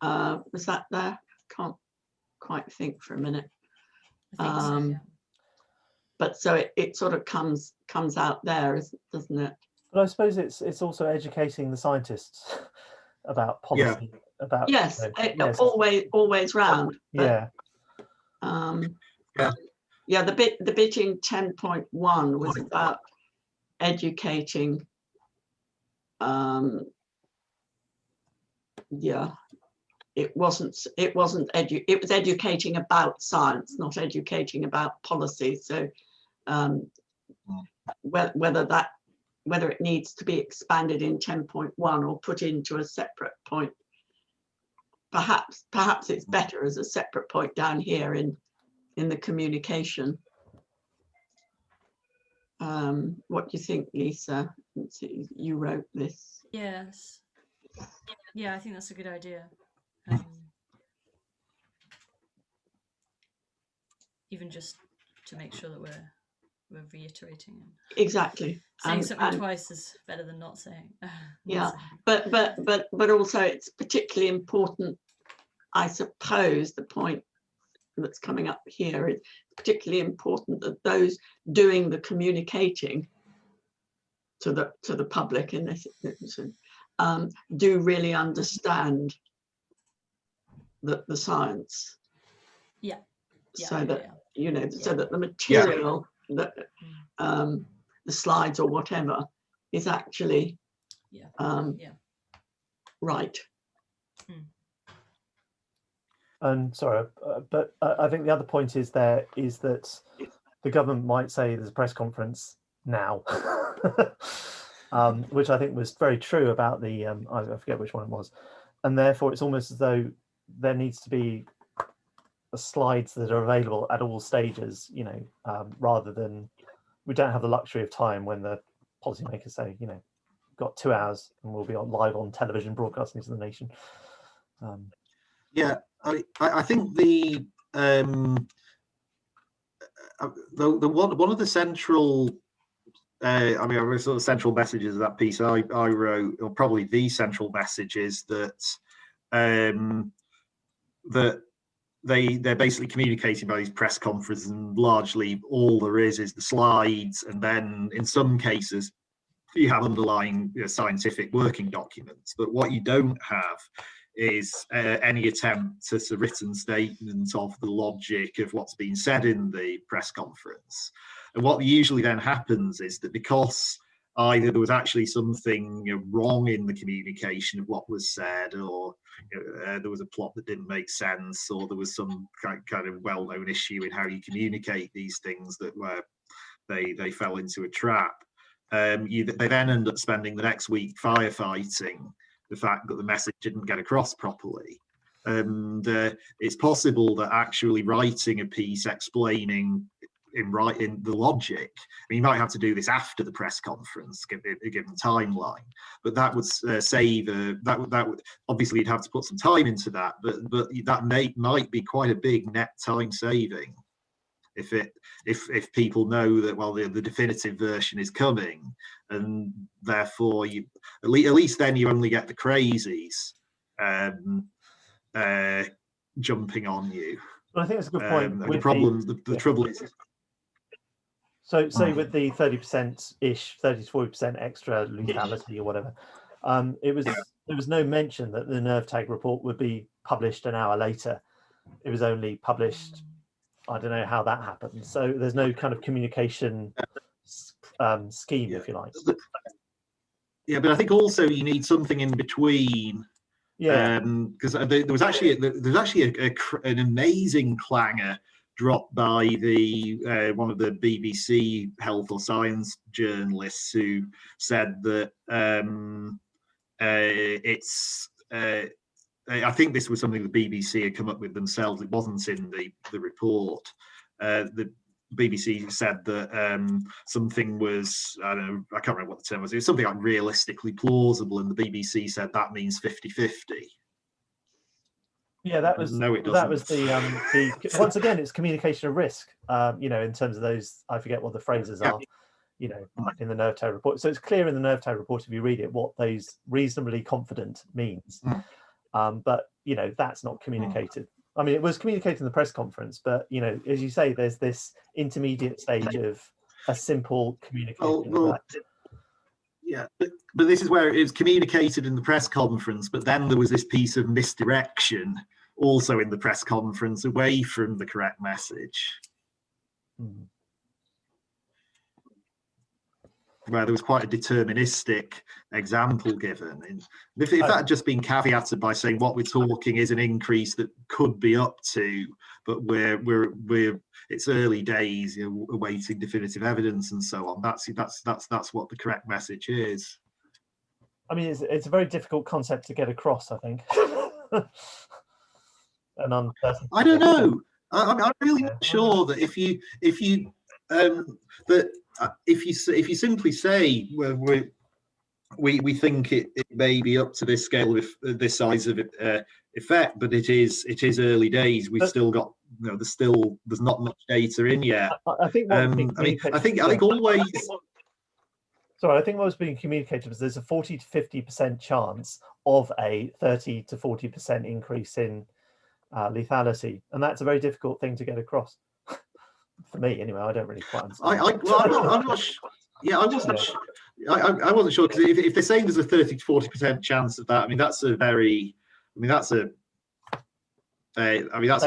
B: Was that there? Can't quite think for a minute.
A: I think so, yeah.
B: But so it sort of comes out there, doesn't it?
E: But I suppose it's also educating the scientists about policy.
B: Yeah.
E: About
B: yes, always round.
E: Yeah.
B: Yeah, the bit in 10.1 was about educating. It was educating about science, not educating about policy. So whether it needs to be expanded in 10.1 or put into a separate point, perhaps it's better as a separate point down here in the communication. What do you think, Lisa? You wrote this.
A: Yes. Yeah, I think that's a good idea. Even just to make sure that we're reiterating it.
B: Exactly.
A: Saying something twice is better than not saying.
B: Yeah, but also it's particularly important, I suppose, the point that's coming up here is particularly important that those doing the communicating to the public in this instance do really understand the science.
A: Yeah.
B: So that so that the material that the slides or whatever is actually
A: Yeah.
B: Yeah. Right.
E: And sorry, but I think the other point is that the government might say there's a press conference now, which I think was very true about the I forget which one it was, and therefore it's almost as though there needs to be slides that are available at all stages, rather than we don't have the luxury of time when the policymakers say, got 2 hours and we'll be live on television broadcasting to the nation.
F: Yeah, I think the one of the central sort of central messages of that piece I wrote, or probably the central message, is that that they're basically communicating by these press conferences, and largely all there is the slides, and then in some cases you have underlying scientific working documents. But what you don't have is any attempt at a written statement of the logic of what's been said in the press conference. And what usually then happens is that because either there was actually something wrong in the communication of what was said, or there was a plot that didn't make sense, or there was some kind of well-known issue in how you communicate these things that were they fell into a trap. They then end up spending the next week firefighting the fact that the message didn't get across properly. And it's possible that actually writing a piece explaining in the logic, you might have to do this after the press conference, given a given timeline, but that would save that would obviously you'd have to put some time into that, but that might be quite a big net time saving if people know that, well, the definitive version is coming, and therefore you at least then you only get the crazies jumping on you.
E: Well, I think it's a good point.
F: The trouble is,
E: so say with the 30%-ish, 30 to 40% extra lethality or whatever, there was no mention that the NERVTAG report would be published an hour later. It was only published, I don't know how that happened. So there's no kind of communication scheme, if you like.
F: Yeah, but I think also you need something in between. Yeah, because there was actually an amazing clanger dropped by one of the BBC health or science journalists, who said that I think this was something the BBC had come up with themselves. It wasn't in the report. The BBC said that something was, I don't know, I can't remember what the term was. It was something like realistically plausible, and the BBC said that means 50-50.
E: Yeah, that was the once again, it's communication of risk. In terms of those, I forget what the phrases are. In the NERVTAG report. So it's clear in the NERVTAG report, if you read it, what those reasonably confident means. But that's not communicated. I mean, it was communicated in the press conference, but as you say, there's this intermediate stage of a simple communication.
F: Yeah, but this is where it was communicated in the press conference, but then there was this piece of misdirection also in the press conference away from the correct message. Where there was quite a deterministic example given. And if that had just been caveated by saying what we're talking is an increase that could be up to, but it's early days, awaiting definitive evidence and so on. That's what the correct message is.
E: I mean, it's a very difficult concept to get across, I think.
F: I don't know. I'm really not sure that if you simply say, well, we think it may be up to this scale of this size of effect, but it is early days. We've still got there's not much data in yet.
E: I think
F: I think always.
E: Sorry, I think what was being communicated was there's a 40 to 50% chance of a 30 to 40% increase in lethality, and that's a very difficult thing to get across. For me, anyway, I don't really quite understand.
F: I'm not sure. Yeah, I wasn't. I wasn't sure, because if they're saying there's a 30 to 40% chance of that, that's a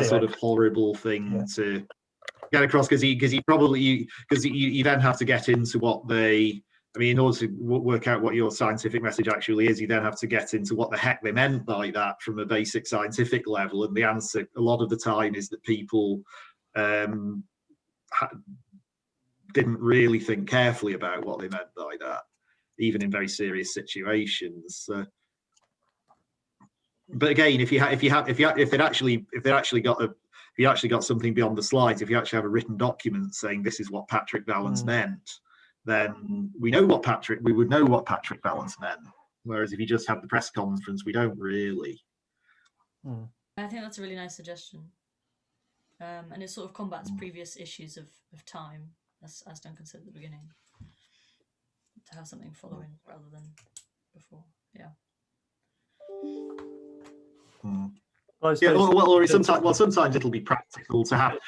F: sort of horrible thing to get across, because you then have to get into what they I mean, in order to work out what your scientific message actually is, you then have to get into what the heck they meant by that from a basic scientific level. And the answer a lot of the time is that people didn't really think carefully about what they meant by that, even in very serious situations. But again, if you actually got something beyond the slides, if you actually have a written document saying this is what Patrick Vallance meant, then we would know what Patrick Vallance meant. Whereas if you just have the press conference, we don't really.
A: I think that's a really nice suggestion. And it sort of combats previous issues of time, as Duncan said at the beginning, to have something following rather than before. Yeah.
F: Yeah, or sometimes it'll be practical to have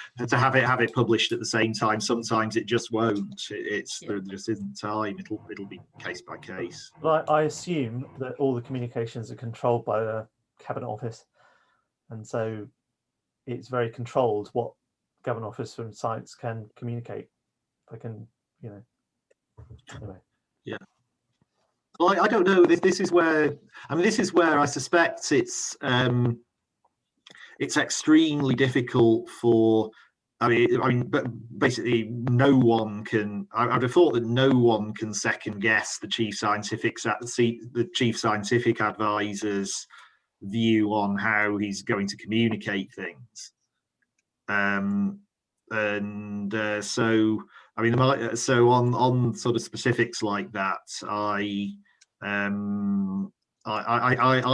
F: it published at the same time. Sometimes it just won't. There just isn't time. It'll be case by case.
E: But I assume that all the communications are controlled by the Cabinet Office, and so it's very controlled what Cabinet Office and Science can communicate. They can, anyway.
F: Yeah. Well, I don't know. This is where I suspect it's extremely difficult for. But basically, no one can. I'd have thought that no one can second guess the chief scientific advisor's view on how he's going to communicate things. So on sort of specifics like that, I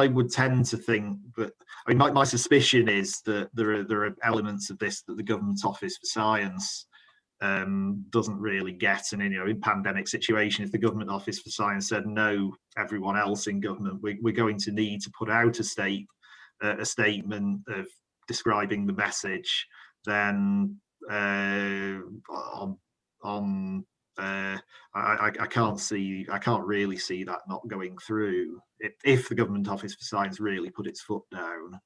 F: would tend to think that. I mean, my suspicion is that there are elements of this that the Government Office for Science doesn't really get. And in pandemic situation, if the Government Office for Science said no, everyone else in government, we're going to need to put out a statement of describing the message, then I can't really see that not going through if the Government Office for Science really put its foot down.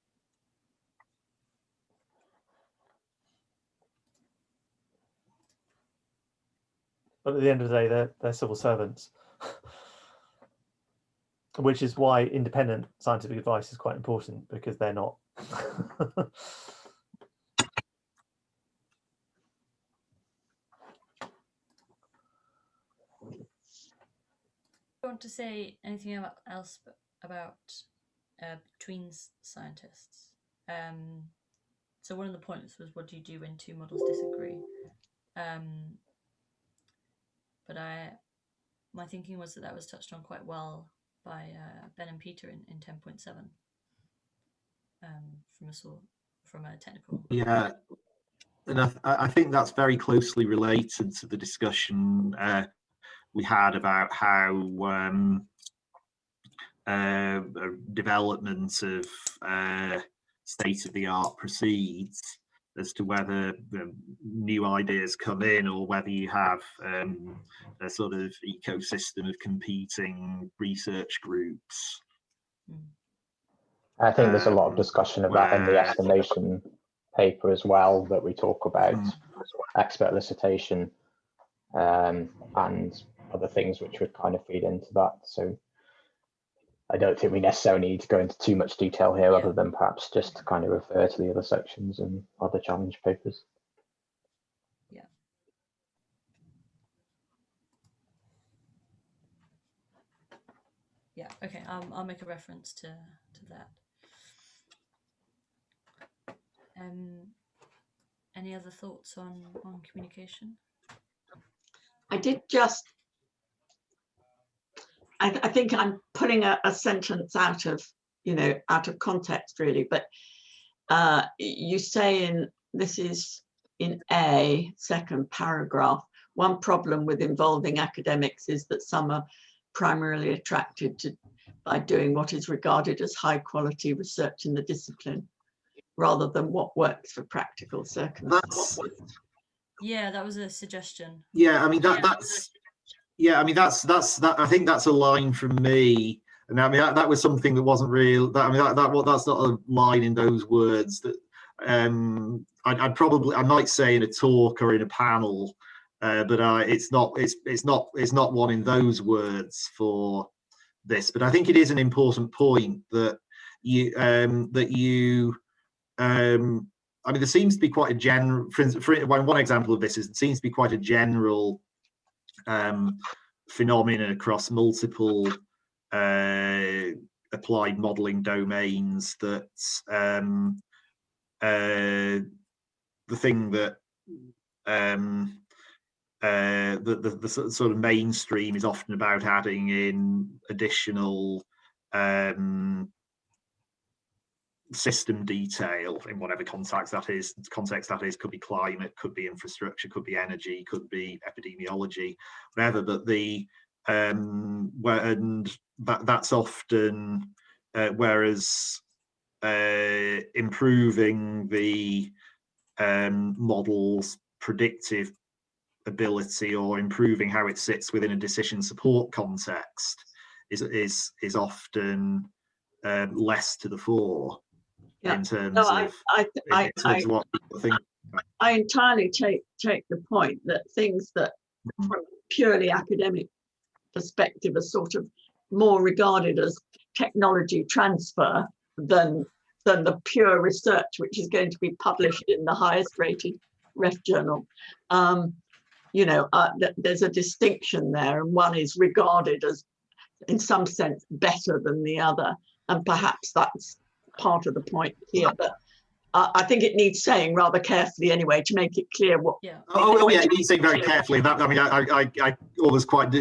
E: But at the end of the day, they're civil servants, which is why independent scientific advice is quite important, because they're not.
A: Want to say anything else about between scientists? So one of the points was, what do you do when two models disagree? But my thinking was that was touched on quite well by Ben and Peter in 10.7 from a technical.
F: Yeah, and I think that's very closely related to the discussion we had about how development of state-of-the-art proceeds, as to whether new ideas come in or whether you have a sort of ecosystem of competing research groups.
D: I think there's a lot of discussion of that in the estimation paper as well, that we talk about expert elicitation and other things which would kind of feed into that. So I don't think we necessarily need to go into too much detail here, other than perhaps just to kind of refer to the other sections and other challenge papers.
A: Yeah. Yeah. Okay. I'll make a reference to that. Any other thoughts on communication?
B: I think I'm pulling a sentence out of context really, but you say this is in A, second paragraph, one problem with involving academics is that some are primarily attracted by doing what is regarded as high quality research in the discipline, rather than what works for practical circumstances.
A: Yeah, that was a suggestion.
F: Yeah, I mean that's. Yeah, I mean that's I think that's a line from me, and I mean that was something that wasn't real. That's not a line in those words. That I might say in a talk or in a panel, but it's not one in those words for this. But I think it is an important point that I mean, there seems to be quite a general, one example of this is it seems to be quite a general phenomenon across multiple applied modeling domains, that the thing that the sort of mainstream is often about adding in additional system detail in whatever context that is. Could be climate, could be infrastructure, could be energy, could be epidemiology, whatever. But that's often whereas improving the model's predictive ability or improving how it sits within a decision support context is often less to the fore.
B: Yeah.
F: In terms
B: No,
F: of what people think.
B: I entirely take the point that things that from a purely academic perspective are sort of more regarded as technology transfer than the pure research which is going to be published in the highest rated ref journal. There's a distinction there, and one is regarded as in some sense better than the other, and perhaps that's part of the point here, but I think it needs saying rather carefully anyway to make it clear what.
A: Yeah.
F: It needs saying very carefully. That, I mean, I almost quite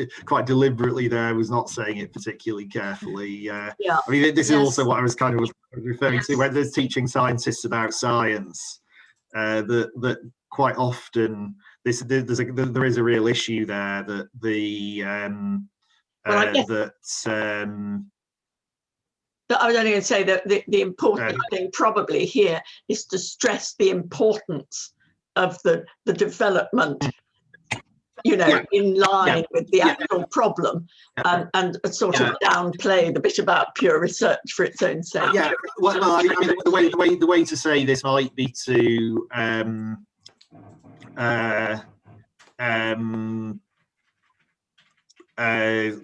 F: deliberately there was not saying it particularly carefully. Yeah. I mean, this is also what I was kind of referring to when there's teaching scientists about science. That quite often there is a real issue there that
B: But I was only going to say that the important thing probably here is to stress the importance of the development, in line with the actual problem, and sort of downplay the bit about pure research for its own sake.
F: Yeah, well, I mean, the way to say this might be to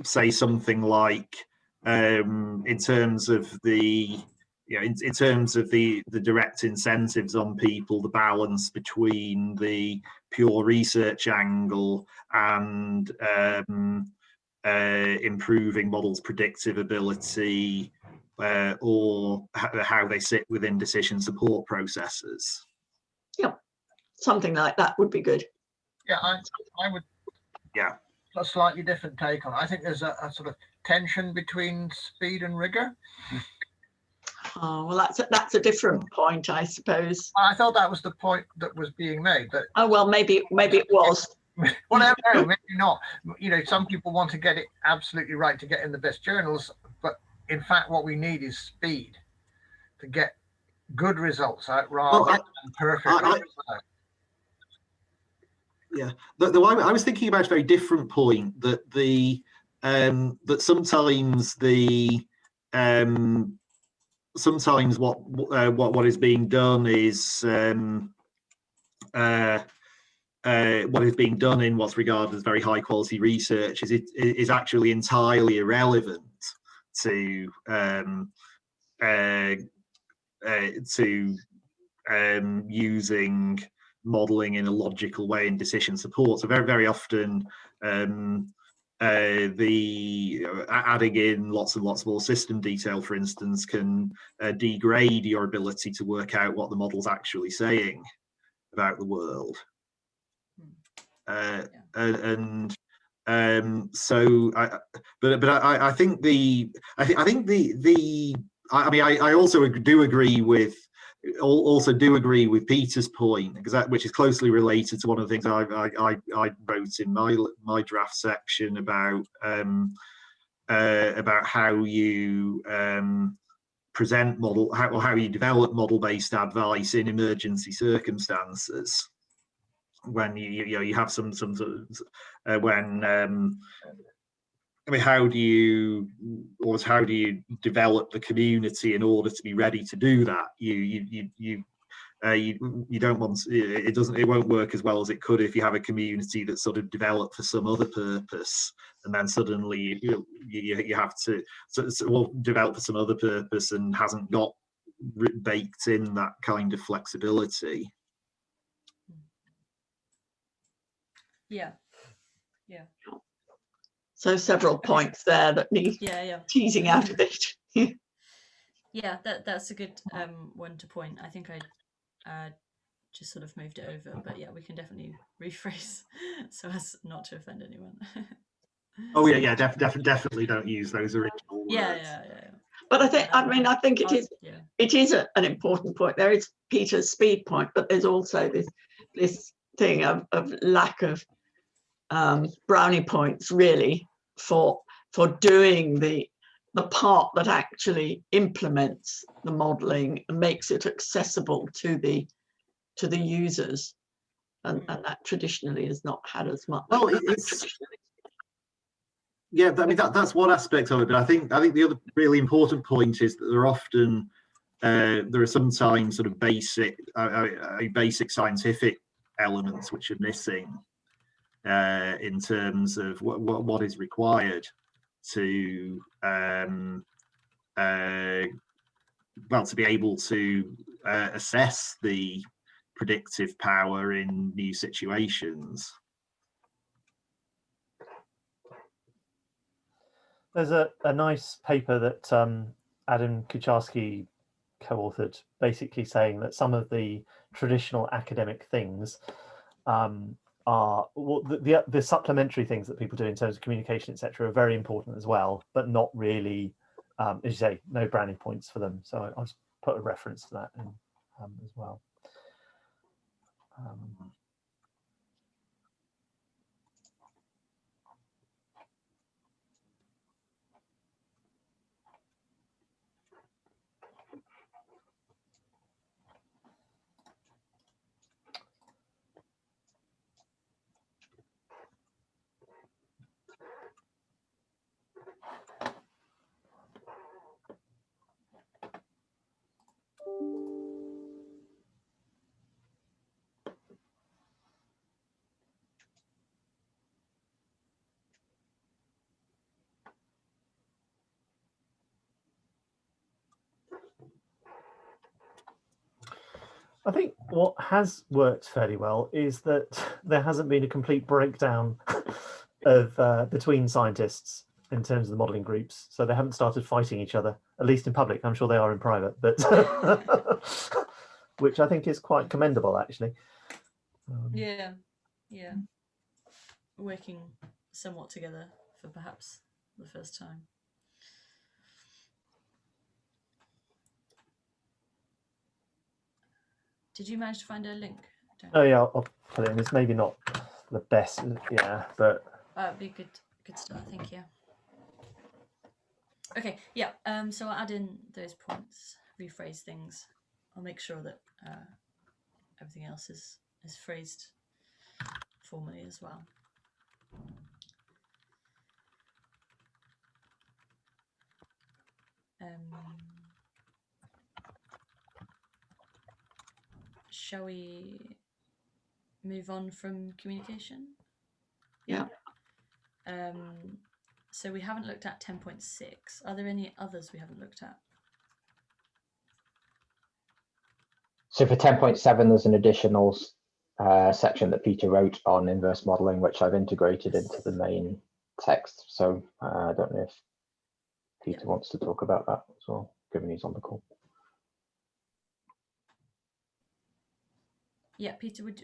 F: say something like, in terms of the direct incentives on people, the balance between the pure research angle and improving models' predictive ability, or how they sit within decision support processes.
B: Yeah, something like that would be good.
G: Yeah, I would.
F: Yeah.
G: A slightly different take on it. I think there's a sort of tension between speed and rigor.
B: Oh, well, that's a different point, I suppose.
G: I thought that was the point that was being made. But
B: oh well, maybe it was.
G: Whatever, maybe not. Some people want to get it absolutely right to get in the best journals, but in fact, what we need is speed to get good results out rather than perfect results.
F: Yeah, I was thinking about a very different point, that that sometimes what is being done is what is being done in what's regarded as very high quality research is actually entirely irrelevant to using modeling in a logical way in decision support. So very, very often adding in lots and lots more system detail, for instance, can degrade your ability to work out what the model's actually saying about the world. I also do agree with Peter's point, which is closely related to one of the things I wrote in my draft section about how you present how you develop model-based advice in emergency circumstances, when you have some sort of how do you develop the community in order to be ready to do that? You you don't want it won't work as well as it could if you have a community that's sort of developed for some other purpose, and then suddenly you have to develop for some other purpose and hasn't got baked in that kind of flexibility.
A: Yeah.
B: So several points there that need teasing out a bit.
A: Yeah, that's a good one to point. I think I just sort of moved it over, but yeah, we can definitely rephrase so as not to offend anyone.
F: Oh yeah, definitely don't use those original words.
A: Yeah.
B: But I think it is an important point. There is Peter's speed point, but there's also this thing of lack of brownie points really for doing the part that actually implements the modeling and makes it accessible to the users, and that traditionally has not had as much.
F: Well, yeah, I mean that's one aspect of it, but I think the other really important point is that there are sometimes sort of basic scientific elements which are missing in terms of what is required to to be able to assess the predictive power in new situations.
E: There's a nice paper that Adam Kucharski co-authored, basically saying that some of the traditional academic things are the supplementary things that people do in terms of communication, etc., are very important as well, but not really, as you say, no brownie points for them. So I'll just put a reference to that in as well. I think what has worked fairly well is that there hasn't been a complete breakdown of between scientists in terms of the modelling groups. So they haven't started fighting each other, at least in public. I'm sure they are in private, but which I think is quite commendable, actually.
A: Yeah. Working somewhat together for perhaps the first time. Did you manage to find a link?
E: Oh yeah, I'll put it in. It's maybe not the best, yeah, but
A: it'd be good start. Thank you. Okay, yeah. So I'll add in those points, rephrase things. I'll make sure that everything else is phrased formally as well. Shall we move on from communication?
B: Yeah.
A: So we haven't looked at 10.6. Are there any others we haven't looked at?
D: So for 10.7, there's an additional section that Peter wrote on inverse modeling, which I've integrated into the main text. So I don't know if Peter wants to talk about that as well, given he's on the call.
A: Yeah, Peter, would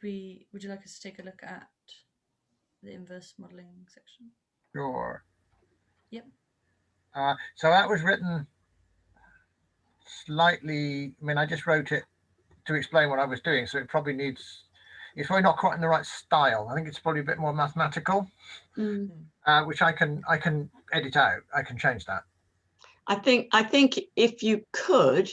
A: you like us to take a look at the inverse modeling section?
G: Sure.
A: Yep.
G: So that was written slightly, I mean, I just wrote it to explain what I was doing, so it probably needs, it's probably not quite in the right style. I think it's probably a bit more mathematical, which I can edit out. I can change that.
B: I think if you could,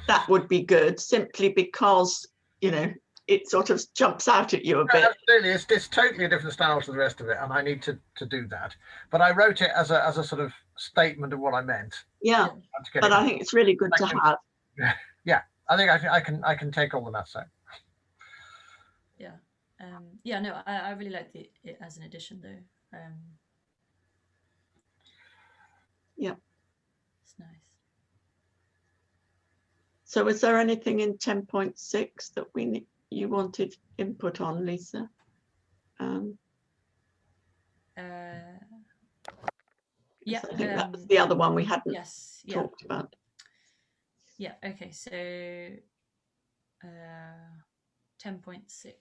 B: that would be good, simply because, you know, it sort of jumps out at you a bit.
G: Absolutely, it's totally a different style to the rest of it, and I need to do that. But I wrote it as a sort of statement of what I meant.
B: Yeah, but I think it's really good to have.
G: Yeah, I think I can take all the maths out.
A: Yeah. Yeah, no, I really like it as an addition though.
B: Yeah.
A: It's nice.
B: So was there anything in 10.6 that you wanted input on, Lisa?
A: Yeah,
B: I think that was the other one we hadn't
A: yes, yeah,
B: talked about.
A: yeah. Okay, so 10.6.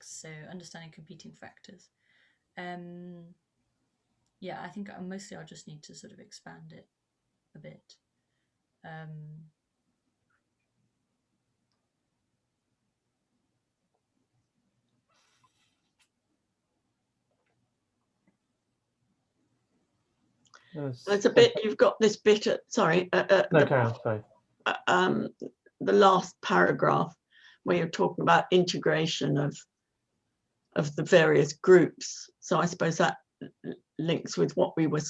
A: So understanding competing factors. Yeah, I think mostly I'll just need to sort of expand it a bit.
B: There's a bit, you've got this bit at, sorry,
E: No, carry on, sorry.
B: The last paragraph where you're talking about integration of the various groups. So I suppose that links with what we were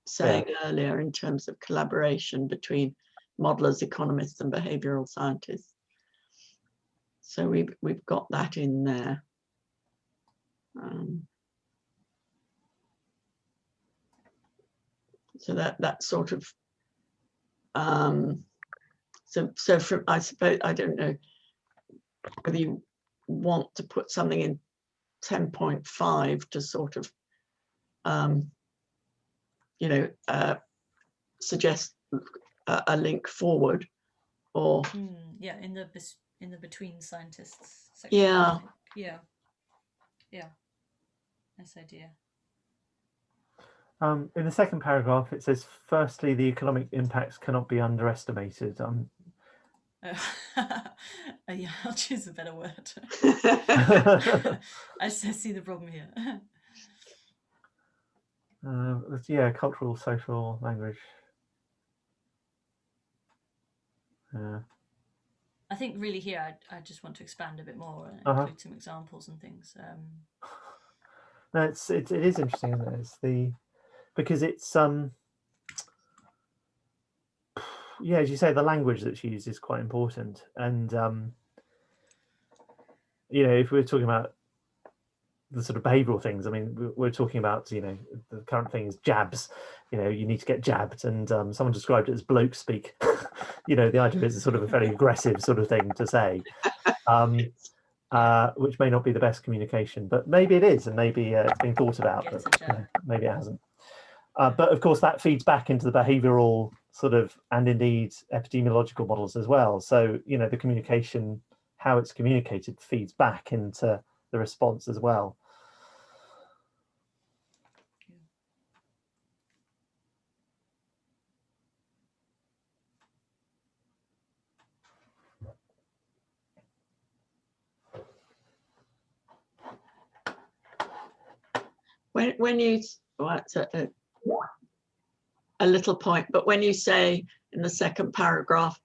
B: saying earlier in terms of collaboration between modelers, economists, and behavioral scientists. So we've got that in there. So that sort of so from, I suppose, I don't know whether you want to put something in 10.5 to sort of you know, suggest a link forward, or
A: yeah, in the between scientists section.
B: Yeah.
A: Yeah, nice idea.
E: In the second paragraph, it says, firstly, the economic impacts cannot be underestimated.
A: Yeah, I'll choose a better word. I see the problem here.
E: Yeah, cultural, social, language.
A: I think really here I just want to expand a bit more and include some examples and things.
E: No, it is interesting, isn't it? It's because it's yeah, as you say, the language that's used is quite important, and you know, if we're talking about the sort of behavioral things, I mean, we're talking about, you know, the current thing is jabs. You know, you need to get jabbed, and someone described it as bloke speak. You know, the idea is a sort of a fairly aggressive sort of thing to say, which may not be the best communication, but maybe it is, and maybe it's been thought about, but maybe it hasn't. But of course, that feeds back into the behavioral sort of, and indeed epidemiological models as well. So, you know, the communication, how it's communicated, feeds back into the response as well.
B: When you, well, it's a little point, but when you say in the second paragraph,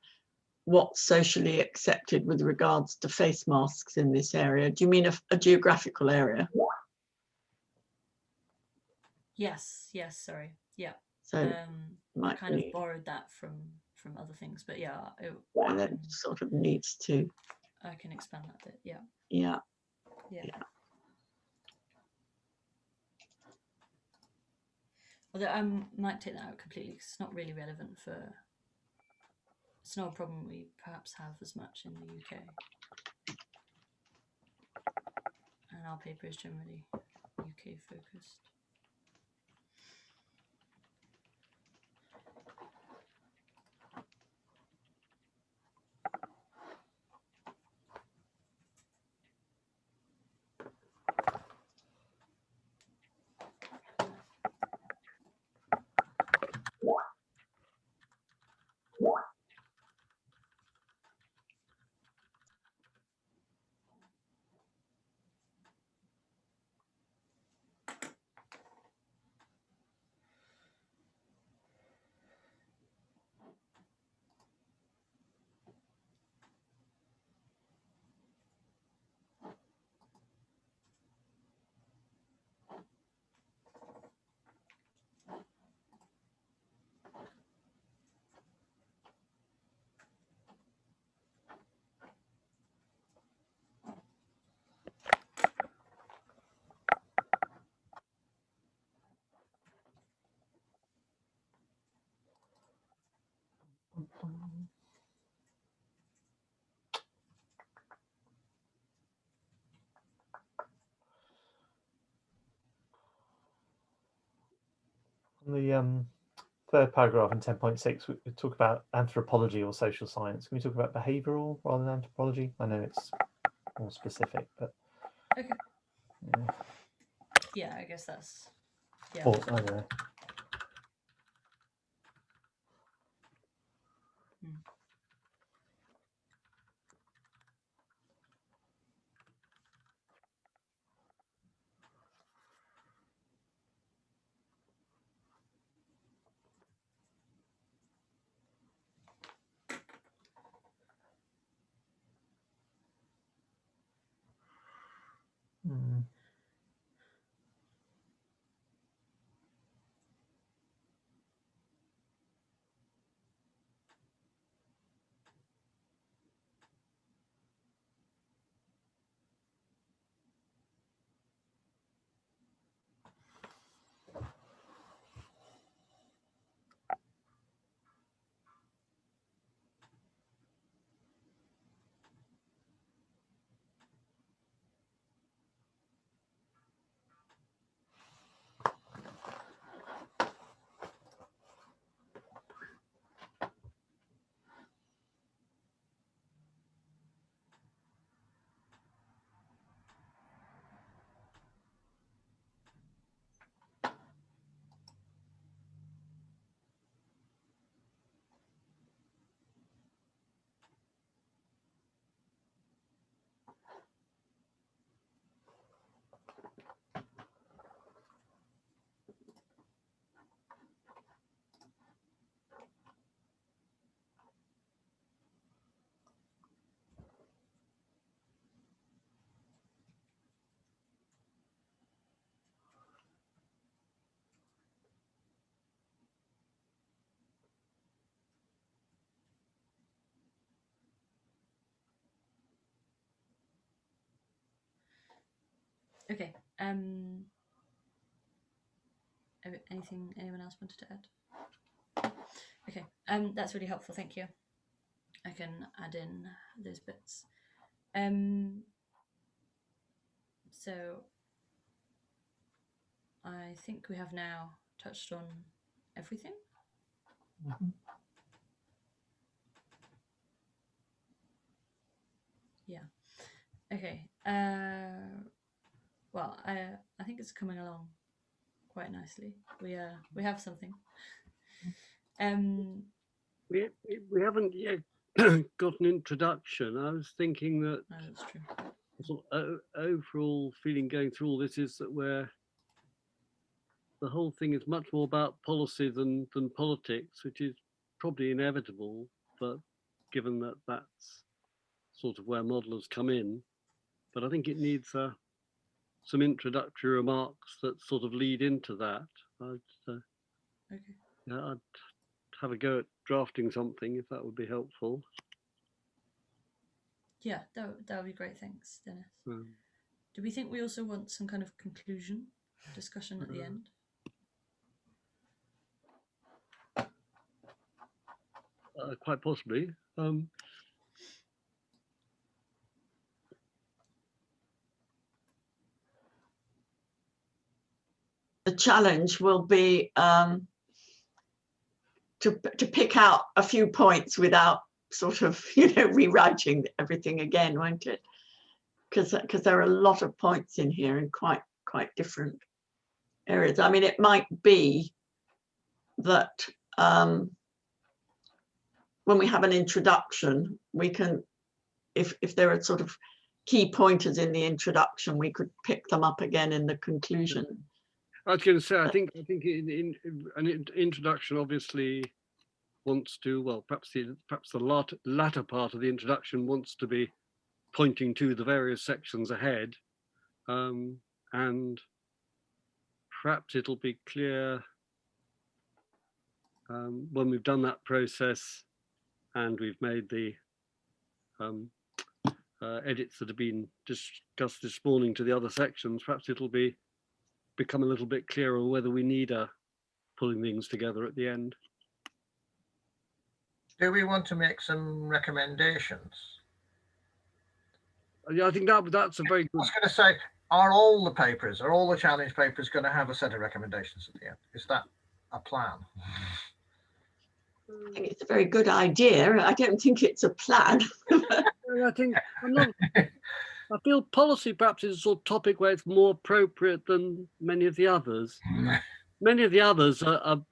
B: what's socially accepted with regards to face masks in this area, do you mean a geographical area?
A: Yes, sorry, yeah.
B: So
A: I kind of borrowed that from other things, but yeah,
B: that sort of needs to.
A: I can expand that bit. Yeah.
B: Yeah.
A: Although I might take that out completely because it's not really relevant for. It's not a problem we perhaps have as much in the UK, and our paper is generally UK focused.
E: On the third paragraph in 10.6, we talk about anthropology or social science. Can we talk about behavioural rather than anthropology? I know it's more specific, but
A: Okay.
E: yeah.
A: Yeah, I guess that's yeah.
E: Or, I don't know. Hmm.
A: Okay. Anything anyone else wanted to add? Okay. That's really helpful. Thank you. I can add in those bits. So I think we have now touched on everything.
E: Mhm.
A: Yeah. Okay. Well, I think it's coming along quite nicely. We have something.
C: We haven't yet got an introduction. I was thinking that
A: No, that's true.
C: the sort of overall feeling going through all this is that the whole thing is much more about policy than politics, which is probably inevitable, but given that that's sort of where modelers come in. But I think it needs some introductory remarks that sort of lead into that.
A: Okay.
C: I'd have a go at drafting something if that would be helpful.
A: Yeah, that would be great. Thanks, Dennis. Do we think we also want some kind of conclusion discussion at the end?
C: Quite possibly.
B: The challenge will be to pick out a few points without sort of, rewriting everything again, won't it? Because there are a lot of points in here in quite different areas. I mean, it might be that when we have an introduction, we can, if there are sort of key pointers in the introduction, we could pick them up again in the conclusion.
C: I was going to say, I think in an introduction obviously wants to, well, perhaps the latter part of the introduction wants to be pointing to the various sections ahead, and perhaps it'll be clear when we've done that process and we've made the edits that have been discussed this morning to the other sections. Perhaps it'll become a little bit clearer whether we need pulling things together at the end.
G: Do we want to make some recommendations?
C: Yeah, I think that's a very
G: I
C: good.
G: was going to say, are all the challenge papers going to have a set of recommendations at the end? Is that a plan?
B: I think it's a very good idea. I don't think it's a plan.
C: I think I feel policy perhaps is a sort of topic where it's more appropriate than many of the others. Many of the others are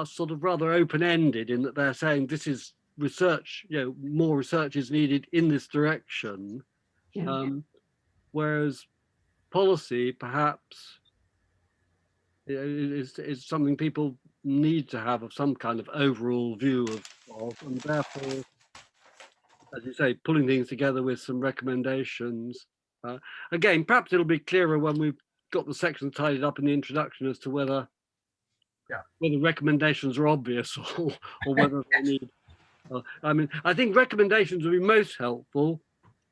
C: sort of rather open-ended in that they're saying this is research, more research is needed in this direction.
B: Yeah.
C: Whereas policy perhaps is something people need to have of some kind of overall view of, and therefore, as you say, pulling things together with some recommendations. Again, perhaps it'll be clearer when we've got the sections tidied up in the introduction as to whether recommendations are obvious or whether they need. I mean, I think recommendations would be most helpful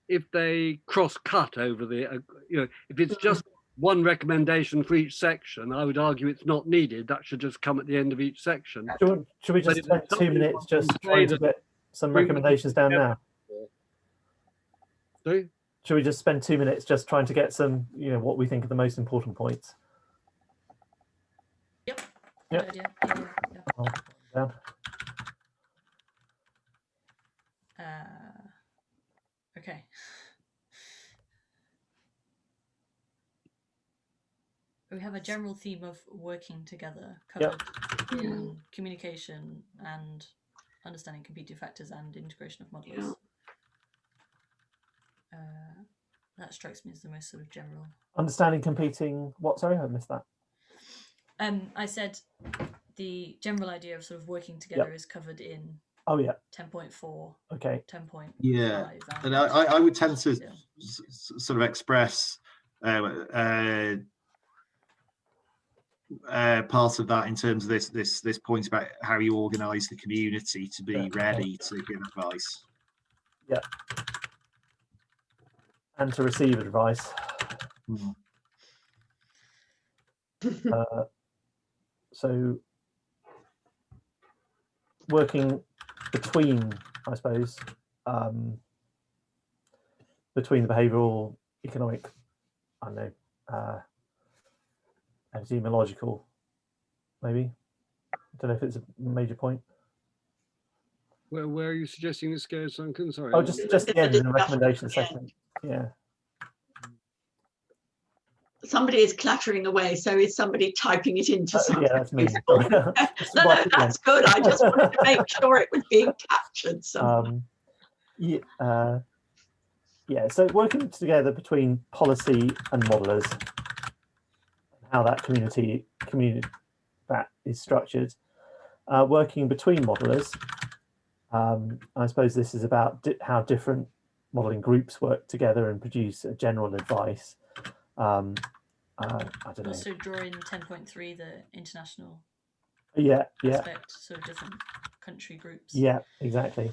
C: if they cross-cut over the, if it's just one recommendation for each section, I would argue it's not needed. That should just come at the end of each section.
E: Should we just spend 2 minutes just trying to get some recommendations down now?
C: Sorry?
E: Should we just spend 2 minutes just trying to get some, what we think are the most important points?
A: Yep.
E: Yep.
A: Good idea. Yeah.
E: I'll write them down.
A: Okay. We have a general theme of working together covered in communication and understanding competing factors and integration of models. That strikes me as the most sort of general.
E: Understanding competing, what? Sorry, I missed that.
A: I said the general idea of sort of working together is covered in 10.4,
E: Okay.
A: 10.5.
F: Yeah, and I would tend to sort of express part of that in terms of this point about how you organise the community to be ready to give advice.
E: Yeah. And to receive advice. So working between, I suppose, between the behavioural, economic, I don't know, epidemiological, maybe. I don't know if it's a major point.
C: Where are you suggesting this goes, Duncan? Sorry.
E: Oh, just the end in the recommendation section. Yeah.
B: Somebody is clattering away, so is somebody typing it into something?
E: Yeah, that's me.
B: No, that's good. I just wanted to make sure it was being captured.
E: So working together between policy and modelers, how that community that is structured. Working between modelers, I suppose this is about how different modelling groups work together and produce a general advice. I don't know.
A: Also drawing 10.3, the international aspect, so different country groups.
E: Yeah, exactly.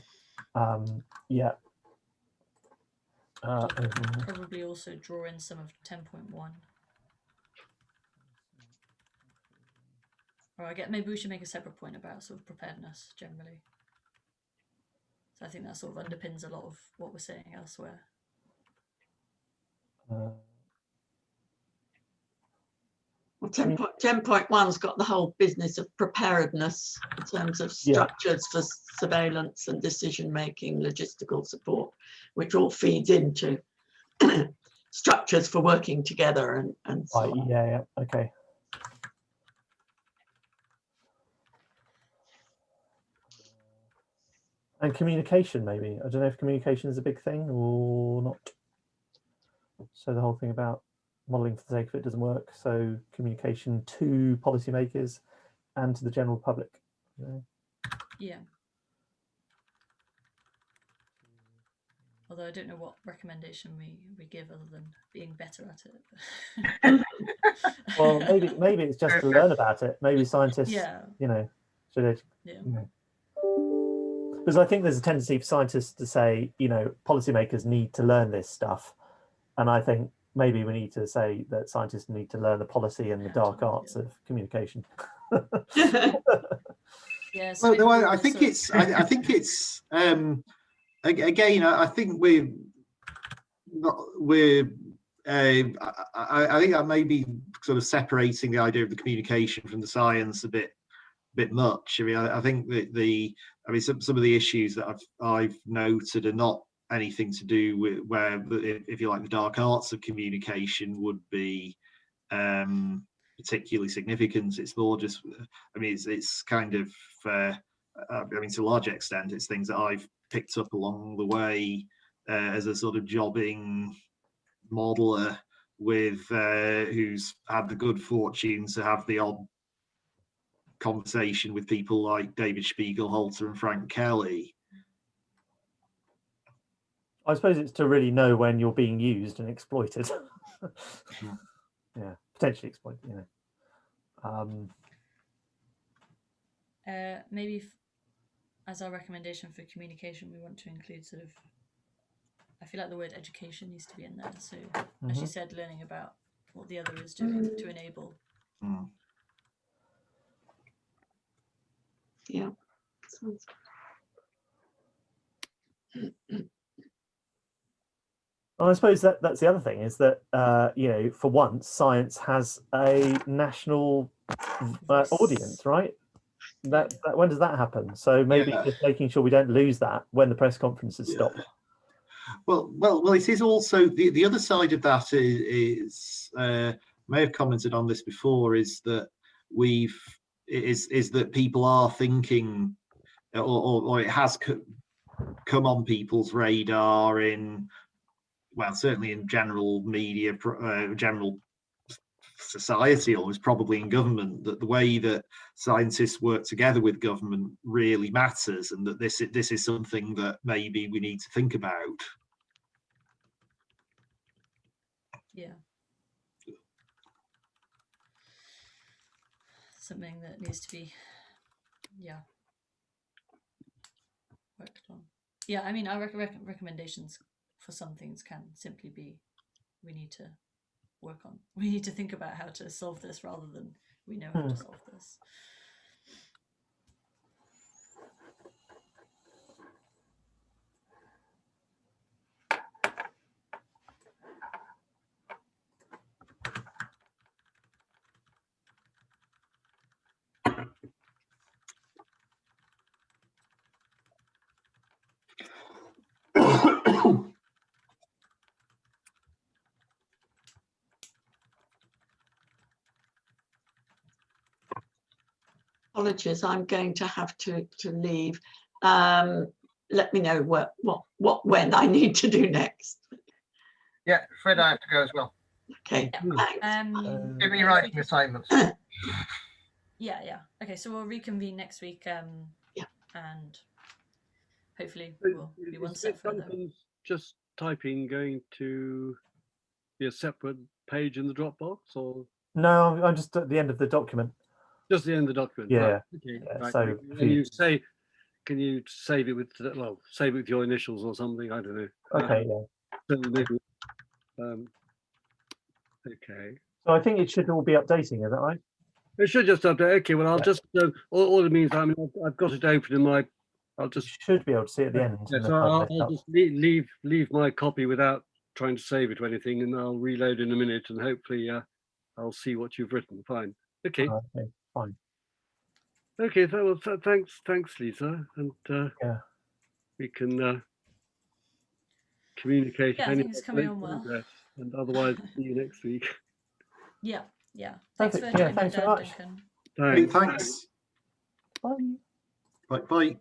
A: Probably also draw in some of 10.1. Or I get maybe we should make a separate point about sort of preparedness generally. So I think that sort of underpins a lot of what we're saying elsewhere.
B: Well, 10.1's got the whole business of preparedness in terms of structures for surveillance and decision-making, logistical support, which all feeds into structures for working together and so on.
E: Yeah, okay. And communication, maybe. I don't know if communication is a big thing or not. So the whole thing about modelling for the sake of it doesn't work. So communication to policymakers and to the general public.
A: Yeah. Although I don't know what recommendation we give other than being better at it.
E: Well, maybe it's just to learn about it. Maybe scientists, should because I think there's a tendency for scientists to say, policymakers need to learn this stuff. And I think maybe we need to say that scientists need to learn the policy and the dark arts of communication.
A: Yeah. So
F: Well, no,
A: maybe
F: I
A: we'll
F: think
A: sort of-
F: it's. I think it's. Again, I think we're not. We're. I think that may be sort of separating the idea of the communication from the science a bit much. I mean, I think that some of the issues that I've noted are not anything to do with where, if you like, the dark arts of communication would be particularly significant. It's more just, I mean, it's kind of, I mean, to a large extent, it's things that I've picked up along the way as a sort of jobbing modeler with who's had the good fortune to have the odd conversation with people like David Spiegelhalter and Frank Kelly.
E: I suppose it's to really know when you're being used and exploited. Yeah, potentially exploited, you know.
A: Maybe as our recommendation for communication, we want to include sort of, I feel like the word education needs to be in there. So as you said, learning about what the other is doing to enable.
B: Yeah. Sounds
E: And I suppose that's the other thing is that you know, for once, science has a national audience, right? That when does that happen? So maybe just making sure we don't lose that when the press conferences stop.
F: Well, it is also the other side of that is may have commented on this before, is that is that people are thinking, or it has come on people's radar in, well, certainly in general media, general society, almost probably in government, that the way that scientists work together with government really matters, and that this is something that maybe we need to think about.
A: Yeah. Something that needs to be, worked on. Yeah, I mean, our recommendations for some things can simply be, we need to work on. We need to think about how to solve this rather than we know how to solve this.
B: Apologies, I'm going to have to leave. Let me know what when I need to do next.
G: Yeah, Fred, I have to go as well.
B: Okay, thanks.
G: Give me writing assignments.
A: Yeah. Okay, so we'll reconvene next week.
B: Yeah.
A: And hopefully we'll be one step further.
C: Duncan's just typing going to be a separate page in the Dropbox, or
E: No, I'm just at the end of the document.
C: just the end of the document?
E: Yeah.
C: Right. Okay.
E: Yeah,
C: Right.
E: so
C: Can you say? Can you save it with, well, save it with your initials or something? I don't know.
E: Okay, yeah.
C: Okay.
E: So I think it should all be updating, is that right?
C: It should just update. Okay. Well, I'll just all it means. I mean, I've got it open in my. I'll just
E: should be able to see at the end.
C: Yeah, so I'll just leave my copy without trying to save it or anything, and I'll reload in a minute, and hopefully I'll see what you've written. Fine. Okay.
E: Okay, fine.
C: Okay. Well, thanks, Lisa, and
E: yeah,
C: we can communicate.
A: Yeah, I think it's coming on well.
C: And otherwise, see you next week.
A: Yeah. Thanks
E: Perfect.
A: for
E: Yeah,
A: taking
E: thanks
A: that
E: very
A: down,
E: much.
A: Duncan.
F: Thanks.
E: Bye.
F: Bye.